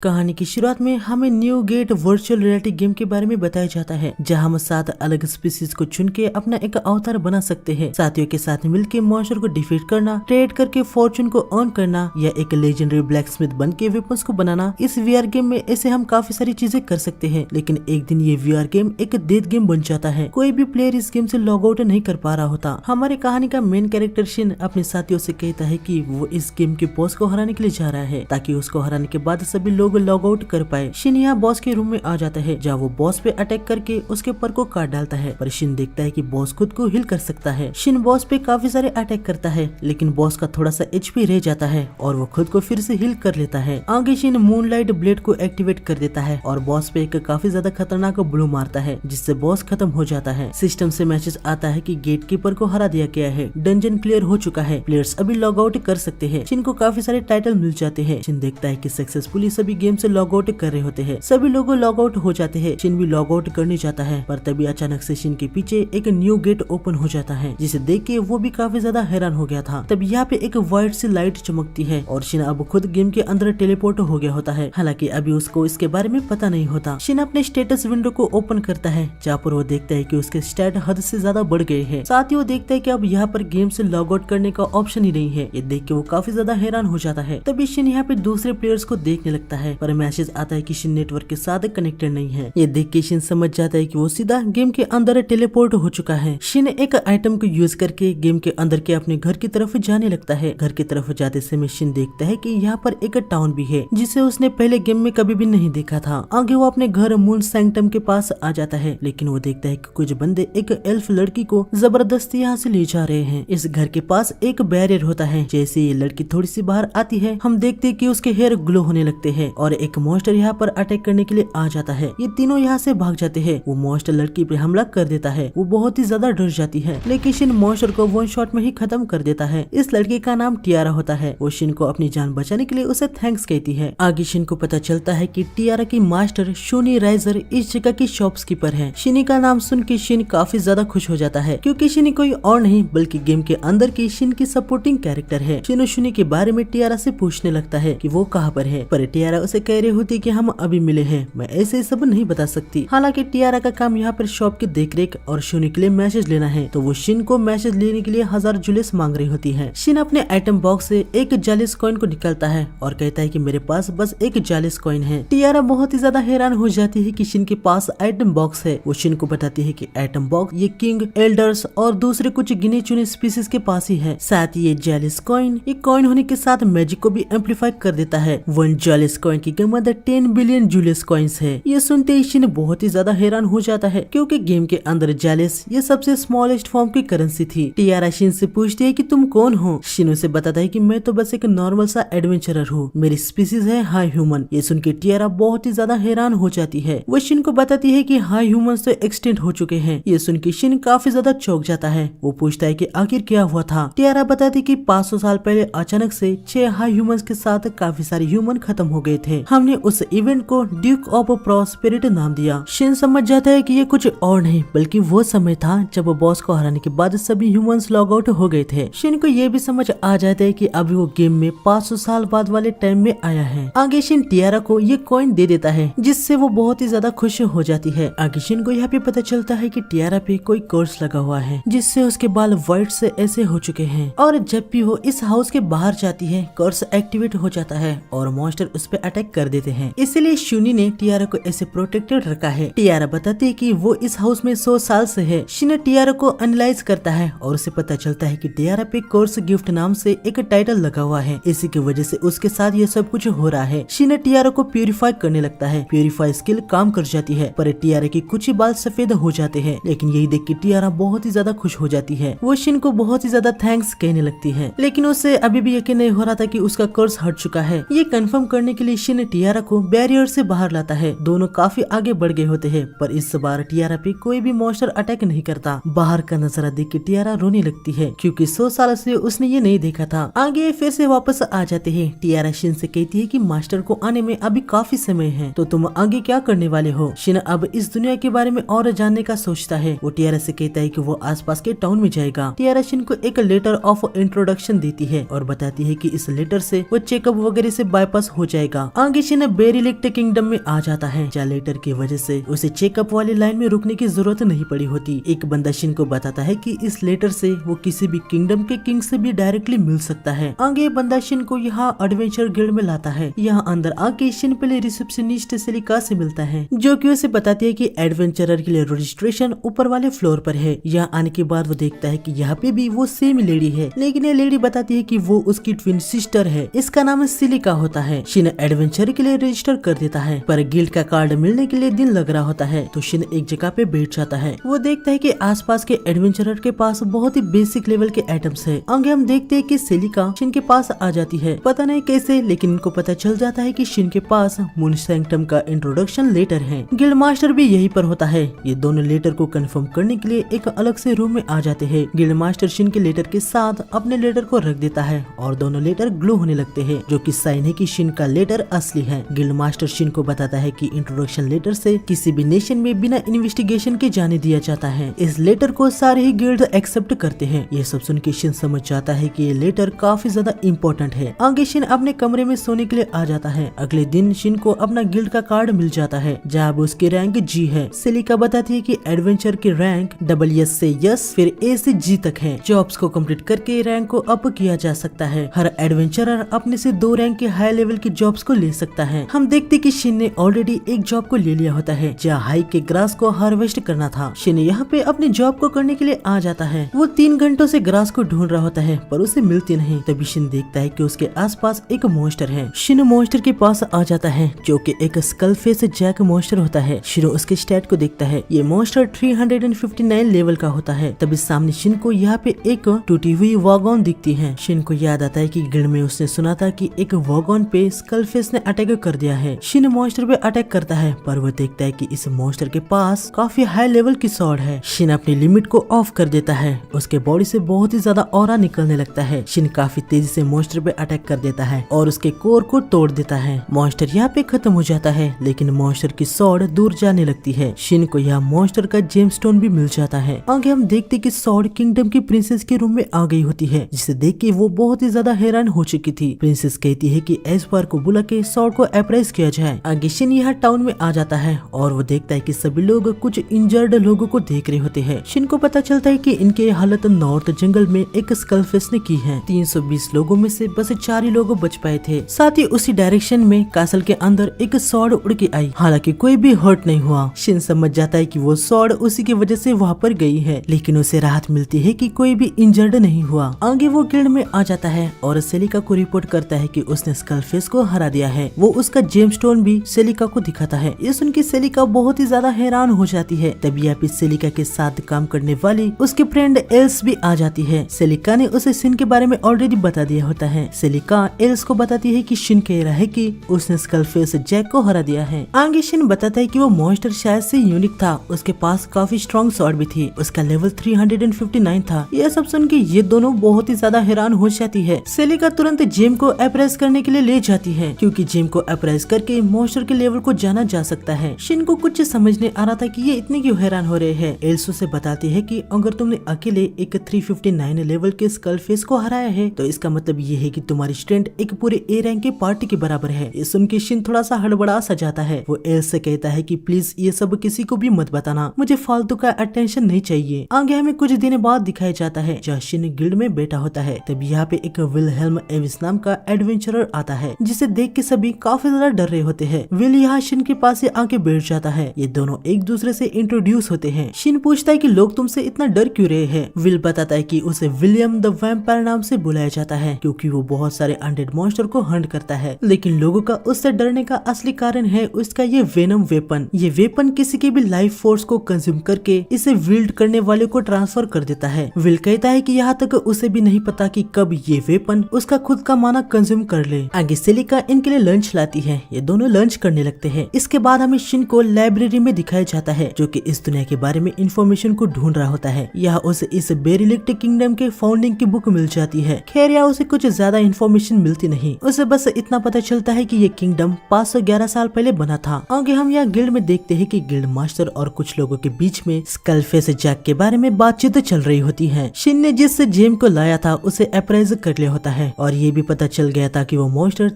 कहानी की शुरुआत में हमें new get virtual reality game के बारे में बताया जाता है, जहां हम 7 अलग स्पीसीज को चुन के अपना एक अवतार बना सकते हैं। साथियों के साथ मिलकर मॉन्स्टर को डिफीट करना, ट्रेड करके फॉर्चून को अर्न करना या एक लेजेंडरी ब्लैकस्मिथ बन के वेपन्स को बनाना। इस वीआर गेम में ऐसे हम काफी सारी चीजें कर सकते हैं, लेकिन एक दिन ये वीआर गेम एक डेथ गेम बन जाता है। कोई भी प्लेयर इस गेम से लॉग आउट नहीं कर पा रहा होता। हमारी कहानी का मेन कैरेक्टर शिन अपने साथियों से कहता है कि वो इस गेम के बॉस को हराने के लिए जा रहा है, ताकि उसको हराने के बाद सभी लोग लॉग आउट कर पाए। शिन यहाँ बॉस के रूम में आ जाता है, जहाँ वो बॉस पे अटैक करके उसके पर को काट डालता है, पर शिन देखता है कि बॉस खुद को हील कर सकता है। शिन बॉस पे काफी सारे अटैक करता है, लेकिन बॉस का थोड़ा सा एचपी रह जाता है और वो खुद को फिर से हील कर लेता है। आगे शिन मूनलाइट ब्लेड को एक्टिवेट कर देता है और बॉस पे एक काफी ज्यादा खतरनाक ब्लो मारता है, जिससे बॉस खत्म हो जाता है। सिस्टम से मैसेज आता है कि गेट कीपर को हरा दिया गया है, डंजन क्लियर हो चुका है, प्लेयर्स अभी लॉग आउट कर सकते हैं। शिन को काफी सारे टाइटल मिल जाते हैं। शिन देखता है कि सक्सेसफुली सभी गेम से लॉग आउट कर रहे होते हैं, सभी लोग लॉग आउट हो जाते हैं। शिन भी लॉग आउट करने जाता है, पर तभी अचानक से शिन के पीछे एक न्यू गेट ओपन हो जाता है, जिसे देख के वो भी काफी ज्यादा हैरान हो गया था। तब यहाँ पे एक व्हाइट सी लाइट चमकती है और शिन अब खुद गेम के अंदर टेलीपोर्ट हो गया होता है। हालांकि अभी उसको इसके बारे में पता नहीं होता। शिन अपने स्टेटस विंडो को ओपन करता है, जहाँ पर वो देखता है कि उसके स्टैट हद से ज्यादा बढ़ गए हैं। साथ ही वो देखता है कि अब यहाँ पर गेम से लॉग आउट करने का ऑप्शन ही नहीं है। ये देख के वो काफी ज्यादा हैरान हो जाता है। तभी शिन यहाँ पे दूसरे प्लेयर्स को देखने लगता है, पर मैसेज आता है कि शिन नेटवर्क के साथ कनेक्टेड नहीं है। ये देख के शिन समझ जाता है कि वो सीधा गेम के अंदर टेलीपोर्ट हो चुका है। शिन एक आइटम को यूज करके गेम के अंदर के अपने घर की तरफ जाने लगता है। घर की तरफ जाते समय शिन देखता है कि यहाँ पर एक टाउन भी है, जिसे उसने पहले गेम में कभी भी नहीं देखा था। आगे वो अपने घर मून सैंक्टम के पास आ जाता है, लेकिन वो देखता है कि कुछ बंदे एक एल्फ लड़की को जबरदस्ती यहाँ से ले जा रहे हैं। इस घर के पास एक बैरियर होता है। जैसे ये लड़की थोड़ी सी बाहर आती है, हम देखते हैं कि उसके हेयर ग्लो होने लगते हैं और एक मॉन्स्टर यहाँ पर अटैक करने के लिए आ जाता है। ये तीनों यहाँ से भाग जाते हैं। वो मॉन्स्टर लड़की पे हमला कर देता है। वो बहुत ही ज्यादा डर जाती है, लेकिन शिन मॉन्स्टर को वन शॉट में ही खत्म कर देता है। इस लड़की का नाम टियारा होता है। वो शिन को अपनी जान बचाने के लिए उसे थैंक्स कहती है। आगे शिन को पता चलता है कि टियारा की मास्टर शोनी राइजर इस जगह की शॉप्सकीपर है। शिनी का नाम सुन के शिन काफी ज्यादा खुश हो जाता है, क्योंकि शिनी कोई और नहीं बल्कि गेम के अंदर की शिन की सपोर्टिंग कैरेक्टर है। शिन शोनी के बारे में टियारा से पूछने लगता है कि वो कहाँ पर है, पर टियारा उसे कह रही होती कि हम अभी मिले हैं, मैं ऐसे सब नहीं बता सकती। हालांकि टियारा का काम यहाँ पर शॉप की देखरेख और शोनी के लिए मैसेज लेना है, तो वो शिन को मैसेज लेने के लिए 1000 जुलिस मांग रही होती है। शिन अपने आइटम बॉक्स से एक जालिस कॉइन को निकालता है और कहता है कि मेरे पास बस एक जालिस कॉइन है। टियारा बहुत ही ज्यादा हैरान हो जाती है कि शिन के पास आइटम बॉक्स है। वो शिन को बताती है कि आइटम बॉक्स ये किंग, एल्डर्स और दूसरे कुछ गिने चुने स्पीसीज के पास ही है। साथ ही ये जालिस कॉइन, ये कॉइन होने के साथ मैजिक को भी एम्पलीफाई कर देता है। 1 जालिस कॉइन की कीमत 10 बिलियन जुलिस कॉइन्स है। ये सुनते ही शिन बहुत ही ज्यादा हैरान हो जाता है, क्योंकि गेम के अंदर जालिस ये सबसे स्मॉलेस्ट फॉर्म की करेंसी थी। टियारा शिन से पूछती है कि तुम कौन हो। शिन उसे बताता है कि मैं तो बस एक नॉर्मल सा एडवेंचरर हूँ, मेरी स्पीसीज है हाई ह्यूमन। ये सुन के टियारा बहुत ही ज्यादा हैरान हो जाती है। वो शिन को बताती है कि हाई ह्यूमंस तो एक्सटेंट हो चुके हैं। ये सुन के शिन काफी ज्यादा चौंक जाता है। वो पूछता है कि आखिर क्या हुआ था। टियारा बताती कि 500 साल पहले अचानक से 6 हाई ह्यूमंस के साथ काफी सारे ह्यूमन खत्म हो गए थे। हमने उस इवेंट को ड्यूक ऑफ प्रॉस्पेरिटी नाम दिया। शिन समझ जाता है कि ये कुछ और नहीं बल्कि वो समय था जब बॉस को हराने के बाद सभी ह्यूमंस लॉग आउट हो गए थे। शिन को ये भी समझ आ जाता है कि अभी वो गेम में 500 साल बाद वाले टाइम में आया है। आगे शिन टियारा को ये कॉइन दे देता है, जिससे वो बहुत ही ज्यादा खुश हो जाती है। आगे शिन को यहाँ पे पता चलता है कि टियारा पे कोई कर्स लगा हुआ है, जिससे उसके बाल व्हाइट से ऐसे हो चुके हैं, और जब भी वो इस हाउस के बाहर जाती है कर्स एक्टिवेट हो जाता है और मॉन्स्टर उस पे अटैक कर देते हैं। इसलिए शूनी ने टियारा को ऐसे प्रोटेक्टेड रखा है। टियारा बताती है कि वो इस हाउस में 100 साल से है। शिन टियारा को एनालाइज करता है और उसे पता चलता है कि टियारा पे कोर्स गिफ्ट नाम से एक टाइटल लगा हुआ है। इसी की वजह से उसके साथ ये सब कुछ हो रहा है। शिन टियारा को प्यूरिफाई करने लगता है। प्यूरिफाई स्किल काम कर जाती है, पर टियारा की कुछ ही बाल सफेद हो जाते हैं। लेकिन यही देख के टियारा बहुत ही ज्यादा खुश हो जाती है। वो शिन को बहुत ही ज्यादा थैंक्स कहने लगती है, लेकिन उसे अभी भी यकीन नहीं हो रहा था कि उसका कर्स हट चुका है। ये कंफर्म करने के लिए शिन टियारा को बैरियर से बाहर लाता है। दोनों काफी आगे बढ़ गए होते हैं, पर इस बार टियारा पे कोई भी मॉन्स्टर अटैक नहीं करता। बाहर का नजारा देख के टियारा रोने लगती है, क्योंकि 100 साल से उसने ये नहीं देखा था। आगे फिर से वापस आ जाते हैं। टियारा शिन से कहती है कि मास्टर को आने में अभी काफी समय है, तो तुम आगे क्या करने वाले हो। शिन अब इस दुनिया के बारे में और जानने का सोचता है। वो टियारा से कहता है कि वो आसपास के टाउन में जाएगा। टियारा शिन को एक लेटर ऑफ इंट्रोडक्शन देती है और बताती है कि इस लेटर से वो चेकअप वगैरह से बाईपास हो जाएगा आगे शिन बेरिलिक्ट किंगडम में आ जाता है, जहाँ लेटर की वजह से उसे चेकअप वाली लाइन में रुकने की जरूरत नहीं पड़ी होती। एक बंदा शिन को बताता है कि इस लेटर से वो किसी भी किंगडम के किंग से भी डायरेक्टली मिल सकता है। आगे बंदा शिन को यहाँ एडवेंचर गिल्ड में लाता है। यहाँ अंदर आके शिन पहले रिसेप्शनिस्ट सेलिका से मिलता है, जो कि उसे बताती है कि एडवेंचरर के लिए रजिस्ट्रेशन ऊपर वाले फ्लोर पर है। यहाँ आने के बाद वो देखता है कि यहाँ पे भी वो सेम लेडी है, लेकिन ये लेडी बताती है कि वो उसकी ट्विन सिस्टर है। इसका नाम सिलिका होता है। शिन एडवेंचर के लिए रजिस्टर कर देता है, पर गिल्ड का कार्ड मिलने के लिए दिन लग रहा होता है। तो शिन एक जगह पे बैठ जाता है। वो देखता है कि आसपास के एडवेंचरर के पास बहुत ही बेसिक लेवल के आइटम्स है। आगे हम देखते हैं कि सेलिका शिन के पास आ जाती है, पता नहीं कैसे, लेकिन इनको पता चल जाता है कि शिन के पास मून सैंक्टम का इंट्रोडक्शन लेटर है। गिल्ड मास्टर भी यही पर होता है। ये दोनों लेटर को कंफर्म करने के लिए एक अलग से रूम में आ जाते हैं। गिल्ड मास्टर शिन के लेटर के साथ अपने लेटर को रख देता है और दोनों लेटर ग्लो होने लगते हैं, जो कि साइन है कि शिन का लेटर असली है। गिल्ड मास्टर शिन को बताता है कि इंट्रोडक्शन लेटर से किसी भी नेशन में बिना इन्वेस्टिगेशन के जाने दिया जाता है। इस लेटर को सारे ही गिल्ड एक्सेप्ट करते हैं। ये सब सुन के शिन समझ जाता है कि ये लेटर काफी ज्यादा इम्पोर्टेंट है। आगे शिन अपने कमरे में सोने के लिए आ जाता है। अगले दिन शिन को अपना गिल्ड का कार्ड मिल जाता है, जहाँ उसकी रैंक जी है। सेलिका बताती है कि एडवेंचर की रैंक WS से यस फिर A से G तक है। जॉब्स को कंप्लीट करके रैंक को अप किया जा सकता है। हर एडवेंचरर अपने से 2 रैंक के हाई लेवल की जॉब्स को ले सकता है। हम देखते कि शिन ने ऑलरेडी एक जॉब को ले लिया होता है, जहाँ हाई के ग्रास को हार्वेस्ट करना था। शिन यहाँ पे अपनी जॉब को करने के लिए आ जाता है। वो 3 घंटों से ग्रास को ढूंढ रहा होता है, पर उसे मिलती नहीं। तभी शिन देखता है कि उसके आसपास एक मॉन्स्टर है। शिन मॉन्स्टर के पास आ जाता है, जो कि एक स्कल फेस जैक मॉन्स्टर होता है। शिन उसके स्टैट को देखता है। ये मॉन्स्टर 359 लेवल का होता है। तभी सामने शिन को यहाँ पे एक टूटी हुई वॉगन दिखती है। शिन को याद आता है कि गिल्ड में उसने सुना था कि एक वॉगन पे स्कल फेस ने अटैक कर दिया है। शिन मॉन्स्टर पे अटैक करता है, पर वो देखता है कि इस मॉन्स्टर के पास काफी हाई लेवल की स्वॉर्ड है। शिन अपनी लिमिट को ऑफ कर देता है। उसके बॉडी से बहुत ही ज्यादा ऑरा निकलने लगता है। शिन काफी तेजी से मॉन्स्टर पे अटैक कर देता है और उसके कोर को तोड़ देता है। मॉन्स्टर यहाँ पे खत्म हो जाता है, लेकिन मॉन्स्टर की स्वॉर्ड दूर जाने लगती है। शिन को यहाँ मॉन्स्टर का जेमस्टोन भी मिल जाता है। आगे हम देखते कि स्वॉर्ड किंगडम की प्रिंसेस के रूम में आ गई होती है, जिसे देख के वो बहुत ही ज्यादा हैरान हो चुकी थी। प्रिंसेस कहती है कि एस्पार को बुला के स्वॉर्ड को अप्राइज किया जाए। आगे शिन यहाँ टाउन में आ जाता है और वो देखता है कि सभी लोग कुछ इंजर्ड लोगों को देख रहे होते हैं। शिन को पता चलता है कि इनके हालत नॉर्थ जंगल में एक स्कलफेस ने की है। 320 लोगों में से बस 4 ही लोग बच पाए थे। साथ ही उसी डायरेक्शन में कासल के अंदर एक स्वॉर्ड उड़ के आई। हालांकि कोई भी हर्ट नहीं हुआ। शिन समझ जाता है कि वो स्वॉर्ड उसी की वजह से वहाँ पर गई है, लेकिन उसे राहत मिलती है कि कोई भी इंजर्ड नहीं हुआ। आगे वो गिल्ड में आ जाता है और सेलिका को रिपोर्ट करता है कि उसने स्कलफेस को हरा दिया है। वो उसका जेमस्टोन भी सेलिका को दिखाता है। ये सुन के सेलिका बहुत ही ज्यादा हैरान हो जाती है। तभी यहाँ पे सेलिका के साथ काम करने वाली उसकी फ्रेंड एल्स भी आ जाती है। सेलिका ने उसे शिन के बारे में ऑलरेडी बता दिया होता है। सेलिका एल्स को बताती है कि शिन कह रहा है कि उसने स्कलफेस जैक को हरा दिया है। आगे शिन बताता है कि वो मॉन्स्टर शायद से यूनिक था। उसके पास काफी स्ट्रॉन्ग स्वॉर्ड भी थी। उसका लेवल 359 था। यह सब सुन के ये दोनों बहुत ही ज्यादा हैरान हो जाती है। सेलिका तुरंत जेम को अप्राइज करने के लिए ले जाती है, क्योंकि जेम को अप्राइज करके मॉन्स्टर के लेवल को जाना जा सकता है। शिन को कुछ समझ नहीं आ रहा था कि ये इतने क्यों हैरान हो रहे हैं। एल्सो से बताती है कि अगर तुमने अकेले एक 359 लेवल के स्कल फेस को हराया है, तो इसका मतलब ये है कि तुम्हारी स्ट्रेंथ एक पूरे ए रैंक के पार्टी के बराबर है। ये सुन के शिन थोड़ा सा हड़बड़ा सा जाता है। वो एल्स से कहता है कि प्लीज ये सब किसी को भी मत बताना, मुझे फालतू का अटेंशन नहीं चाहिए। आगे हमें कुछ दिन बाद दिखाया जाता है, जहाँ शिन गिल्ड में बैठा होता है। तब यहाँ पे एक विलहेल्म एविस नाम का एडवेंचरर आता है, जिसे देख के सभी काफी ज्यादा डर रहे होते हैं। विल यहाँ शिन के पास से आके बैठ जाता है। ये दोनों एक दूसरे से इंट्रोड्यूस होते हैं। शिन पूछता है कि लोग तुमसे इतना डर क्यों रहे हैं। विल बताता है कि उसे विलियम द वैम्पायर नाम से बुलाया जाता है, क्योंकि वो बहुत सारे अनडेड मॉन्स्टर को हंट करता है। लेकिन लोगों का उससे डरने का असली कारण है उसका ये वेनम वेपन। ये वेपन किसी के भी लाइफ फोर्स को कंज्यूम करके इसे विल्ड करने वाले को ट्रांसफर कर देता है। विल कहता है कि यहाँ तक उसे भी नहीं पता कि कब ये वेपन उसका खुद का माना कंज्यूम कर ले। आगे सेलिका इनके लिए लंच लाती है। ये दोनों लंच करने लगते हैं। इसके बाद हमें शिन को लाइब्रेरी में दिखाया जाता है, जो कि इस दुनिया के बारे में इंफॉर्मेशन को ढूंढ रहा होता है। यहाँ उसे इस बेरिलिक्ट किंगडम के फाउंडिंग की बुक मिल जाती है। खैर यहाँ उसे कुछ ज्यादा इंफॉर्मेशन मिलती नहीं। उसे बस इतना पता चलता है कि ये किंगडम 511 साल पहले बना था। आगे हम यहाँ गिल्ड में देखते हैं कि गिल्ड मास्टर और कुछ लोगों के बीच में स्कलफेस जैक के बारे में बातचीत चल रही होती है। शिन ने जिस जेम को लाया था उसे अप्राइज कर लिया होता है, और ये भी पता चल गया था कि वो मॉन्स्टर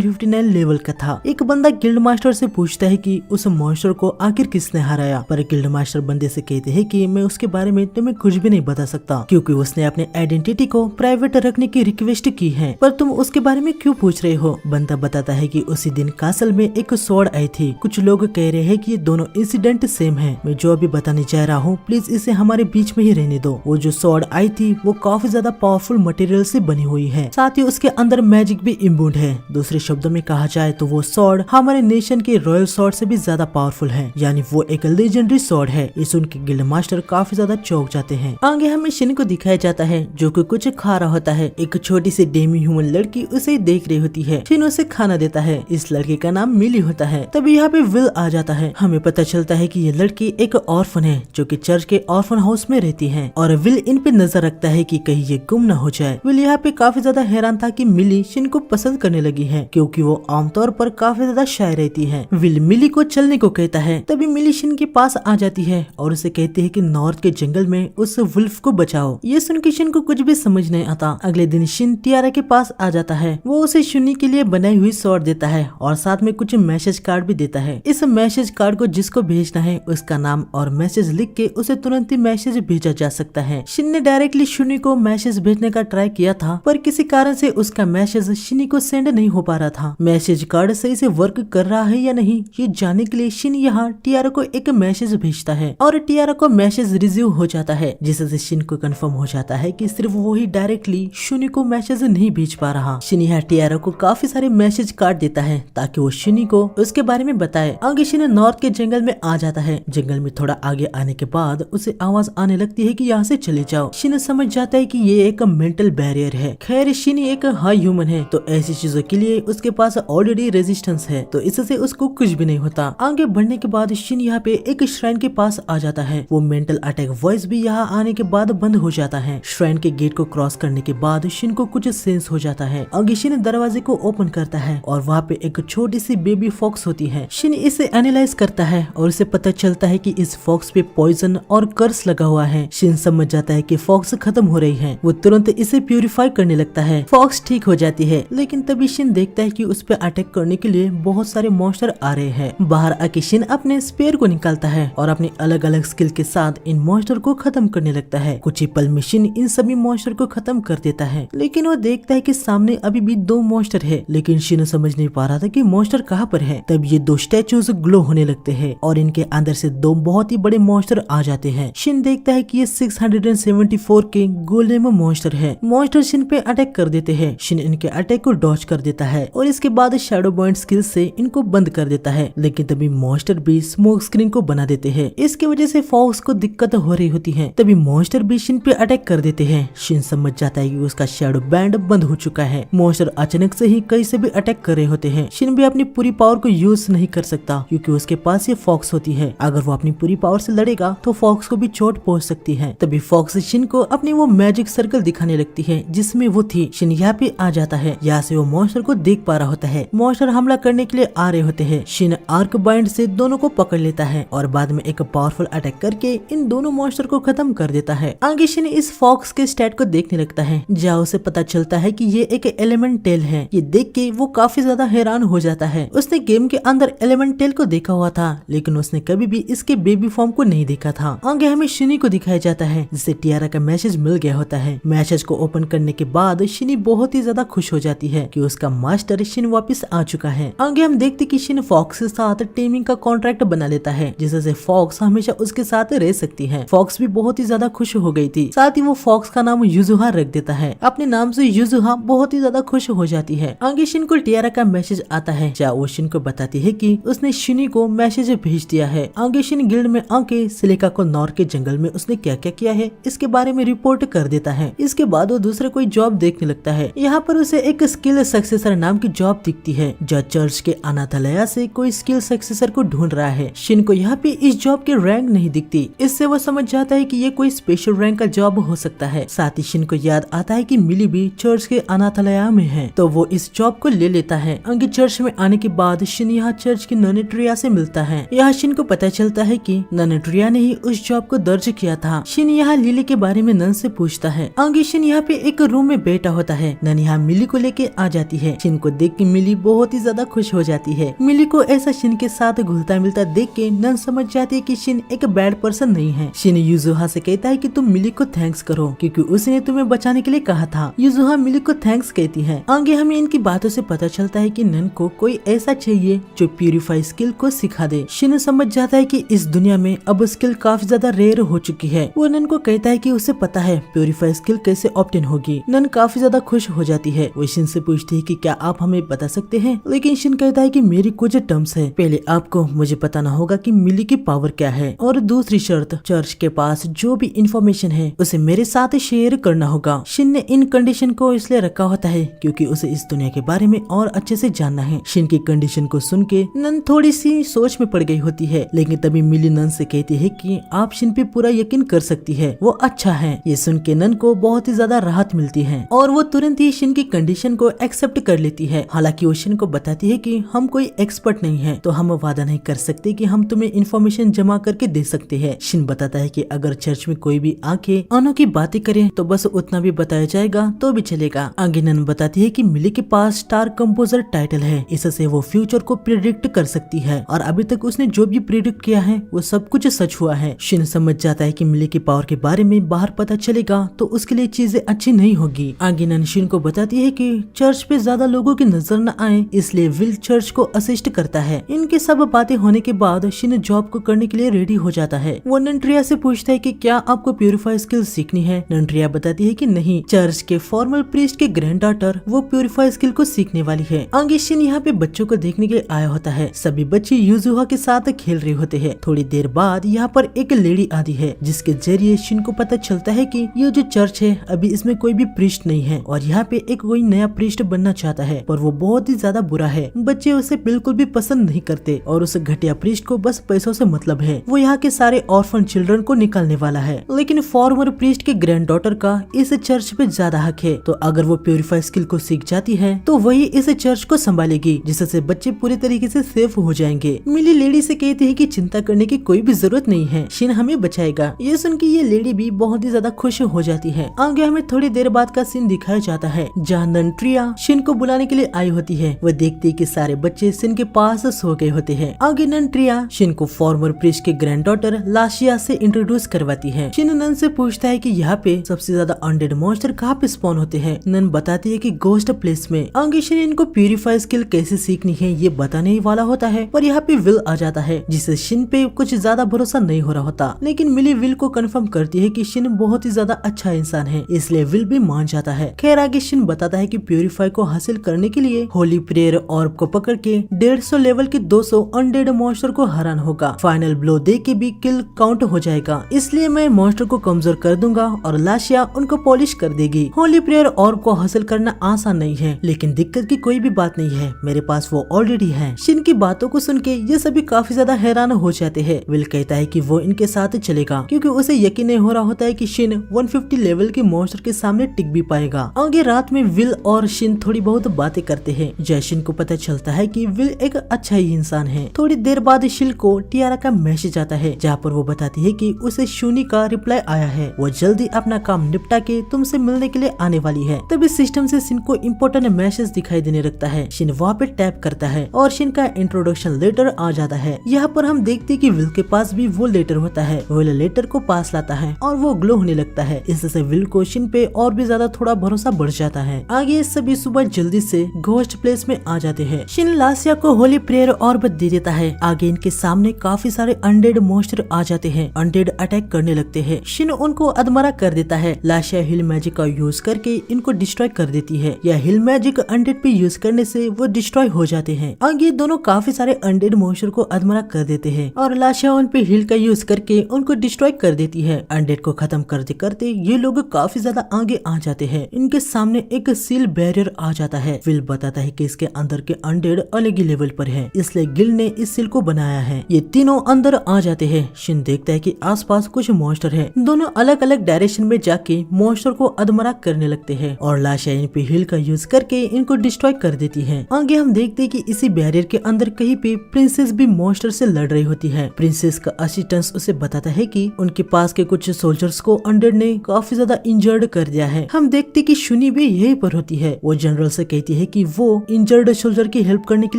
59 लेवल का था। एक बंदा गिल्ड मास्टर से पूछता है कि उस मॉन्स्टर को आखिर किसने हराया, पर गिल्ड मास्टर बंदे से कहते हैं कि मैं उसके बारे में तुम्हें कुछ भी नहीं बता सकता क्योंकि उसने अपने आइडेंटिटी को प्राइवेट रखने की रिक्वेस्ट की है, पर तुम उसके बारे में क्यों पूछ रहे हो। बंदा बताता है कि उसी दिन कासल में एक स्वॉर्ड आई थी। कुछ लोग कह रहे हैं कि ये दोनों इंसिडेंट सेम है। मैं जो अभी बताने जा रहा हूँ प्लीज इसे हमारे बीच में ही रहने दो। वो जो स्वॉर्ड आई थी वो काफी ज्यादा पावरफुल मटेरियल से बनी हुई है, साथ ही उसके अंदर मैजिक भी इम्बूड है। दूसरे शब्दों में कहा जाए तो वो स्वॉर्ड हमारे नेशन के रॉयल स्वॉर्ड से भी ज्यादा पावरफुल है, यानी वो एक लेजेंडरी स्वॉर्ड है। ये सुन के गिल्ड मास्टर काफी ज्यादा चौंक जाते हैं। आगे हमें शिन को दिखाया जाता है जो कि कुछ खा रहा होता है। एक छोटी सी डेमी ह्यूमन लड़की उसे देख रही होती है। शिन उसे खाना देता है। इस लड़की का नाम मिली होता है। तभी यहाँ पे विल आ जाता है। हमें पता चलता है कि ये लड़की एक ऑर्फन है जो कि चर्च के ऑर्फन हाउस में रहती है और विल इन पे नजर रखता है कि कहीं ये गुम न हो जाए। विल यहाँ पे काफी ज्यादा हैरान था कि मिली शिन को पसंद करने लगी है क्योंकि वो आमतौर पर काफी ज्यादा शाय रहती है। विल मिली को चलने को कहता है। तभी मिली शिन के पास आ जाती है और उसे कहती है कि नॉर्थ के जंगल में उस वुल्फ को बचाओ। ये सुन के शिन को कुछ भी समझ नहीं आता। अगले दिन शिन टियारा के पास आ जाता है। वो उसे शुनी के लिए बनाई हुई स्वॉर्ड देता है और साथ में कुछ मैसेज कार्ड भी देता है। इस मैसेज कार्ड को जिसको भेजना है उसका नाम और मैसेज लिख के उसे तुरंत ही मैसेज भेजा जा सकता है। शिन ने डायरेक्टली शुनी को मैसेज भेजने का ट्राई किया था, पर किसी कारण से उसका मैसेज शिनी को सेंड नहीं हो पा रहा था। मैसेज कार्ड सही से वर्क कर रहा है या नहीं ये जानने के लिए शिन यहाँ टियारा को एक मैसेज भेजता है और टियारा को मैसेज रिसीव हो जाता है, जिससे शिन को कंफर्म हो जाता है कि सिर्फ वो ही डायरेक्टली शुनी को मैसेज नहीं भेज पा रहा। शिन यहाँ टियारा को काफी सारे मैसेज कार्ड देता है ताकि वो शुनी को उसके बारे में बताए। आगे शिन नॉर्थ के जंगल में आ जाता है। जंगल में थोड़ा आगे आने के बाद उसे आवाज आने लगती है कि यहाँ से चले जाओ। शिन समझ जाता है कि ये एक मेंटल बैरियर है। खैर शिन एक हाई ह्यूमन है तो ऐसी चीजों के लिए उसके पास ऑलरेडी रेजिस्टेंस है, तो इससे उसको कुछ भी नहीं होता। आगे बढ़ने के बाद शिन यहाँ पे एक श्राइन के पास आ जाता है। वो मेंटल अटैक वॉइस भी यहाँ आने के बाद बंद हो जाता है। श्राइन के गेट को क्रॉस करने के बाद शिन को कुछ सेंस हो जाता है। आगे शिन दरवाजे को ओपन करता है और वहाँ पे एक छोटी सी बेबी फॉक्स होती है। शिन इसे एनालाइज करता है और उसे पता चलता है कि इस फॉक्स पे पॉइजन और कर्स लगा हुआ है। शिन समझ जाता है कि फॉक्स खत्म हो रही है। वो तुरंत इसे प्यूरिफाई करने लगता है। फॉक्स ठीक हो जाती है, लेकिन तभी शिन देखता है कि उस पे अटैक करने के लिए बहुत सारे मॉन्स्टर आ रहे हैं। बाहर आके शिन अपने स्पेयर को निकालता है और अपनी अलग अलग स्किल के साथ इन मॉन्स्टर को खत्म करने लगता है। कुछ ही पल में शिन इन सभी मॉन्स्टर को खत्म कर देता है, लेकिन वो देखता है कि सामने अभी भी 2 मॉन्स्टर है, लेकिन शिन समझ नहीं पा रहा था कि मॉन्स्टर कहाँ पर है। तब ये 2 स्टैचूज ग्लो होने लगते हैं और इनके अंदर से 2 बहुत ही बड़े मॉन्स्टर आ जाते हैं। शिन देखता है कि ये 674 के गोलेम मॉन्स्टर है। मॉन्स्टर शिन पे अटैक कर देते हैं। शिन इनके अटैक को डॉज कर देता है और इसके बाद शैडो पॉइंट स्किल से इनको बंद कर देता है, लेकिन तभी मॉन्स्टर भी स्मोक स्क्रीन को बना देते हैं। इसकी वजह से फॉक्स को दिक्कत हो रही होती है। तभी मॉन्स्टर भी शिन पे अटैक कर देते हैं। शिन समझ जाता है कि उसका शैडो बैंड बंद हो चुका है। मॉन्स्टर अचानक से ही कहीं से भी अटैक कर रहे होते हैं। शिन भी अपनी पूरी पावर को यूज नहीं कर सकता क्योंकि उसके पास ये फॉक्स होती है। अगर वो अपनी पूरी पावर से लड़ेगा तो फॉक्स को भी चोट पहुंच सकती है। तभी फॉक्स शिन को अपनी वो मैजिक सर्कल दिखाने लगती है जिसमें वो थी। शिन यहाँ पे आ जाता है। यहाँ से वो मॉन्स्टर को देख पा रहा होता है। मॉन्स्टर हमला करने के लिए आ रहे होते हैं। शिन आर्क बाइंड से दोनों को पकड़ लेता है और बाद में एक पावरफुल अटैक करके इन दोनों मॉन्स्टर को खत्म कर देता है। आगे शिन इस फॉक्स के स्टैट को देखने लगता है जहाँ उसे पता चलता है कि ये एक एलिमेंटेल है। ये देख के वो काफी ज्यादा हैरान हो जाता है। उसने गेम के अंदर एलिमेंटेल को देखा हुआ था, लेकिन उसने कभी भी इसके बेबी फॉर्म को नहीं देखा था। आगे हमें शिनी को दिखाया जाता है जिसे टियारा का मैसेज मिल गया होता है। मैसेज को ओपन करने के बाद शिनी बहुत ही ज्यादा खुश हो जाती है कि उसका मास्टर शिन वापस आ चुका है। आगे हम देखते कि शिन फॉक्स के साथ टीमिंग का कॉन्ट्रैक्ट बना लेता है जिससे फॉक्स हमेशा उसके साथ रह सकती है। फॉक्स भी बहुत ही ज्यादा खुश हो गई थी। साथ ही वो फॉक्स का नाम युजुहा रख देता है। अपने नाम से युजुहा बहुत ही ज्यादा खुश हो जाती है। आगे शिन को टियारा का मैसेज आता है जहाँ वो शिन को बताती है कि उसने शिनी को मैसेज भेज दिया है। आगे शिन गिल्ड में आके सिलिका को नॉर्थ के जंगल में उसने क्या क्या किया है इसके बारे में रिपोर्ट कर देता है। इसके बाद वो दूसरे कोई जॉब देखने लगता है। यहाँ पर उसे एक स्किल सक्सेसर नाम की जॉब दिखती है जहाँ चर्च के अनाथालय से कोई स्किल सक्सेसर को ढूंढ रहा है। शिन को यहाँ पे इस जॉब की रैंक नहीं दिखती। इससे वो समझ जाता है कि ये कोई स्पेशल रैंक का जॉब हो सकता है। साथ ही शिन को याद आता है कि मिली भी चर्च के अनाथालय में है, तो वो इस जॉब को ले लेता है। आगे चर्च में आने के बाद शिन यहाँ चर्च की ननेट्रिया से मिलता है। यहाँ शिन को पता चलता है कि ननेट्रिया ने ही उस जॉब को दर्ज किया था। शिन यहाँ लिली के बारे में नन से पूछता है। आगे शिन यहाँ पे एक रूम में बैठा होता है। नन यहाँ मिली को लेके आ जाती है। शिन को देख के मिली बहुत ही ज्यादा खुश हो जाती है। मिली को ऐसा शिन के साथ घुलता मिलता देख के नन समझ जाती है कि शिन एक बैड पर्सन नहीं है। शिन युजुहा से कहता है कि तुम मिली को थैंक्स करो क्योंकि उसने तुम्हें बचाने के लिए कहा था। युजुहा मिली को थैंक्स कहती है। आगे हमें इनकी बातों से पता चलता है कि नन को कोई ऐसा चाहिए जो प्यूरिफाई स्किल को सिखा दे। शिन समझ जाता है कि इस दुनिया में अब स्किल काफी ज्यादा रेयर हो चुकी है। वो नन को कहता है कि उसे पता है प्यूरिफाई स्किल कैसे ऑब्टेन होगी। नन काफी ज्यादा खुश हो जाती है। वो शिन से पूछती है कि क्या आप हमें बता सकते हैं, लेकिन शिन कहता है कि मेरी कुछ टर्म्स है, पहले आपको मुझे बताना होगा कि मिली की पावर क्या है, और दूसरी शर्त चर्च के पास जो भी इंफॉर्मेशन है उसे मेरे साथ शेयर करना होगा। शिन ने इन कंडीशन को इसलिए रखा होता है क्योंकि उसे इस दुनिया के बारे में और अच्छे से जानना है। शिन की कंडीशन को सुन के नन थोड़ी सी सोच में पड़ गई होती है, लेकिन तभी मिली नन से कहती है कि आप शिन पे पूरा यकीन कर सकती है, वो अच्छा है। ये सुन के नन को बहुत ही ज्यादा राहत मिलती है और वो तुरंत ही शिन की कंडीशन को एक्सेप्ट कर लेती है। हालांकि वो शिन को बताती है कि हम कोई एक्सपर्ट नहीं है, तो हम वादा नहीं कर सकते कि हम तुम्हें इन्फॉर्मेशन जमा करके दे सकते हैं। शिन बताता है कि अगर चर्च में कोई भी आके अनोखी बातें करे तो बस उतना भी बताया जाएगा तो भी चलेगा। आगे नन बताती है कि मिली के पास स्टार कंपोजर टाइटल है, इससे वो फ्यूचर को प्रिडिक्ट कर सकती है और अभी तक उसने जो भी प्रिडिक्ट किया है वो सब कुछ सच हुआ है। शिन समझ जाता है कि मिली की पावर के बारे में बाहर पता चलेगा तो उसके लिए चीजें अच्छी नहीं होगी। आगे नन शिन को बताती है कि चर्च पे ज्यादा लोगों की नजर न आए, इसलिए विल चर्च को असिस्ट करता है। इनके सब बातें होने के बाद शिन जॉब को करने के लिए रेडी हो जाता है। वो नंट्रिया से पूछता है कि क्या आपको प्यूरिफाई स्किल सीखनी है। नंट्रिया बताती है कि नहीं, चर्च के फॉर्मल प्रीस्ट के ग्रैंड डॉटर वो प्यूरिफाई स्किल को सीखने वाली है। आगे शिन यहाँ पे बच्चों को देखने के लिए आया होता है। सभी बच्चे युजुहा के साथ खेल रहे होते हैं। थोड़ी देर बाद यहाँ पर एक लेडी आती है जिसके जरिए शिन को पता चलता है कि ये जो चर्च है अभी इसमें कोई भी प्रीस्ट नहीं है और यहाँ पे एक कोई नया प्रीस्ट बनना चाहता है, पर वो बहुत ही ज्यादा बुरा है। बच्चे उसे बिल्कुल भी पसंद नहीं करते और उस घटिया प्रीस्ट को बस पैसों से मतलब है। वो यहाँ के सारे ऑर्फन चिल्ड्रन को निकालने वाला है, लेकिन फॉर्मर प्रीस्ट के ग्रैंड डॉटर का इस चर्च पे ज्यादा हक है, तो अगर वो प्यूरिफाई स्किल को सीख जाती है तो वही इस चर्च को संभालेगी, जिससे बच्चे पूरी तरीके से सेफ हो जाएंगे। मिली लेडी से कहती है कि चिंता करने की कोई भी जरूरत नहीं है, शिन हमें बचाएगा। ये सुन के ये लेडी भी बहुत ही ज्यादा खुश हो जाती है। आगे हमें थोड़ी देर बाद का सीन दिखाया जाता है जहाँ नंट्रिया शिन को बुलाने के लिए आई होती है। वह देखती है कि सारे बच्चे शिन के पास सो गए होते हैं। आगे नंट्रिया शिन को फॉर्मर प्रीस्ट के ग्रैंड डॉटर लाशिया से इंट्रोड्यूस करवाती है। शिन नन से पूछता है कि यहाँ पे सबसे ज्यादा अनडेड मॉन्स्टर कहाँ पे स्पॉन होते हैं। नन बताती है कि घोस्ट प्लेस में। आगे शिन इनको प्यूरिफाई स्किल कैसे सीखनी है ये बताने ही वाला होता है, पर यहाँ पे विल आ जाता है जिससे शिन पे कुछ ज्यादा भरोसा नहीं हो रहा होता, लेकिन मिली विल को कंफर्म करती है कि शिन बहुत ही ज्यादा अच्छा इंसान है, इसलिए विल भी मान जाता है। खैर आगे शिन बताता है कि प्यूरिफाई को हासिल करने के लिए होली प्रेयर ऑर्ब को पकड़ के 150 लेवल के 200 अनडेड मॉन्स्टर को हराना होगा। फाइनल ब्लो दे के भी किल काउंट हो जाएगा, इसलिए मैं मॉन्स्टर को कमजोर कर दूंगा और लाशिया उनको पॉलिश कर देगी। होली प्रेयर ऑर्ब को हासिल करना आसान नहीं है, लेकिन दिक्कत की कोई भी बात नहीं है, मेरे पास वो ऑलरेडी है। शिन की बातों को सुन के ये सभी काफी ज्यादा हैरान हो जाते हैं। विल कहता है कि वो इनके साथ चलेगा क्योंकि उसे यकीन नहीं हो रहा होता है कि शिन 150 लेवल के मॉन्स्टर के सामने टिक भी पाएगा। आगे रात में विल और शिन थोड़ी बहुत बातें करते हैं। जैशिन को पता चलता है कि विल एक अच्छा ही इंसान है। थोड़ी देर बाद शिल को टियारा का मैसेज आता है जहाँ पर वो बताती है कि उसे शूनी का रिप्लाई आया है, वो जल्दी अपना काम निपटा के तुमसे मिलने के लिए आने वाली है। तभी सिस्टम से शिन को इम्पोर्टेंट मैसेज दिखाई देने लगता है। शिन वहाँ पे टैप करता है और शिन का इंट्रोडक्शन लेटर आ जाता है। यहाँ पर हम देखते कि विल के पास भी वो लेटर होता है। विल लेटर को पास लाता है और वो ग्लो होने लगता है, इससे विल को शिन पे और भी ज्यादा थोड़ा भरोसा बढ़ जाता है। आगे सभी सुबह जल्दी से घोस्ट प्लेस में आ जाते हैं। शिन लाशिया को होली प्रेयर ऑर्ब दे देता है। आगे इनके सामने काफी सारे अनडेड मॉन्स्टर आ जाते हैं। अनडेड अटैक करने लगते हैं। शिन उनको अधमरा कर देता है। लाशिया हिल मैजिक का यूज करके इनको डिस्ट्रॉय कर देती है। यह हिल मैजिक अनडेड पे यूज करने से वो डिस्ट्रॉय हो जाते हैं। आगे दोनों काफी सारे अनडेड मॉन्स्टर को अधमरा कर देते हैं और लाशिया उन पे हिल का यूज करके उनको डिस्ट्रॉय कर देती है। अनडेड को खत्म करते करते ये लोग काफी ज्यादा आगे आ जाते हैं। इनके सामने एक सील बैरियर आ जाता है। विल बताता है कि इसके अंदर के अनडेड अलग ही लेवल पर है, इसलिए गिल ने इस सील को बनाया है। ये तीनों अंदर आ जाते हैं। शिन देखता है कि आसपास कुछ मॉन्स्टर है। दोनों अलग अलग डायरेक्शन में जाके मॉन्स्टर को अधमरा करने लगते हैं और लाशिया इन पे हिल का यूज करके इनको डिस्ट्रॉय कर देती है। आगे हम देखते हैं कि इसी बैरियर के अंदर कहीं पे प्रिंसेस भी मॉन्स्टर से लड़ रही होती है। प्रिंसेस का असिस्टेंट उसे बताता है कि उनके पास के कुछ सोल्जर्स को अनडेड ने काफी ज्यादा इंजर्ड कर दिया है। हम देखते कि शूनी भी यहीं पर होती है। वो जनरल से कहती है है कि वो इंजर्ड सोल्जर की हेल्प करने के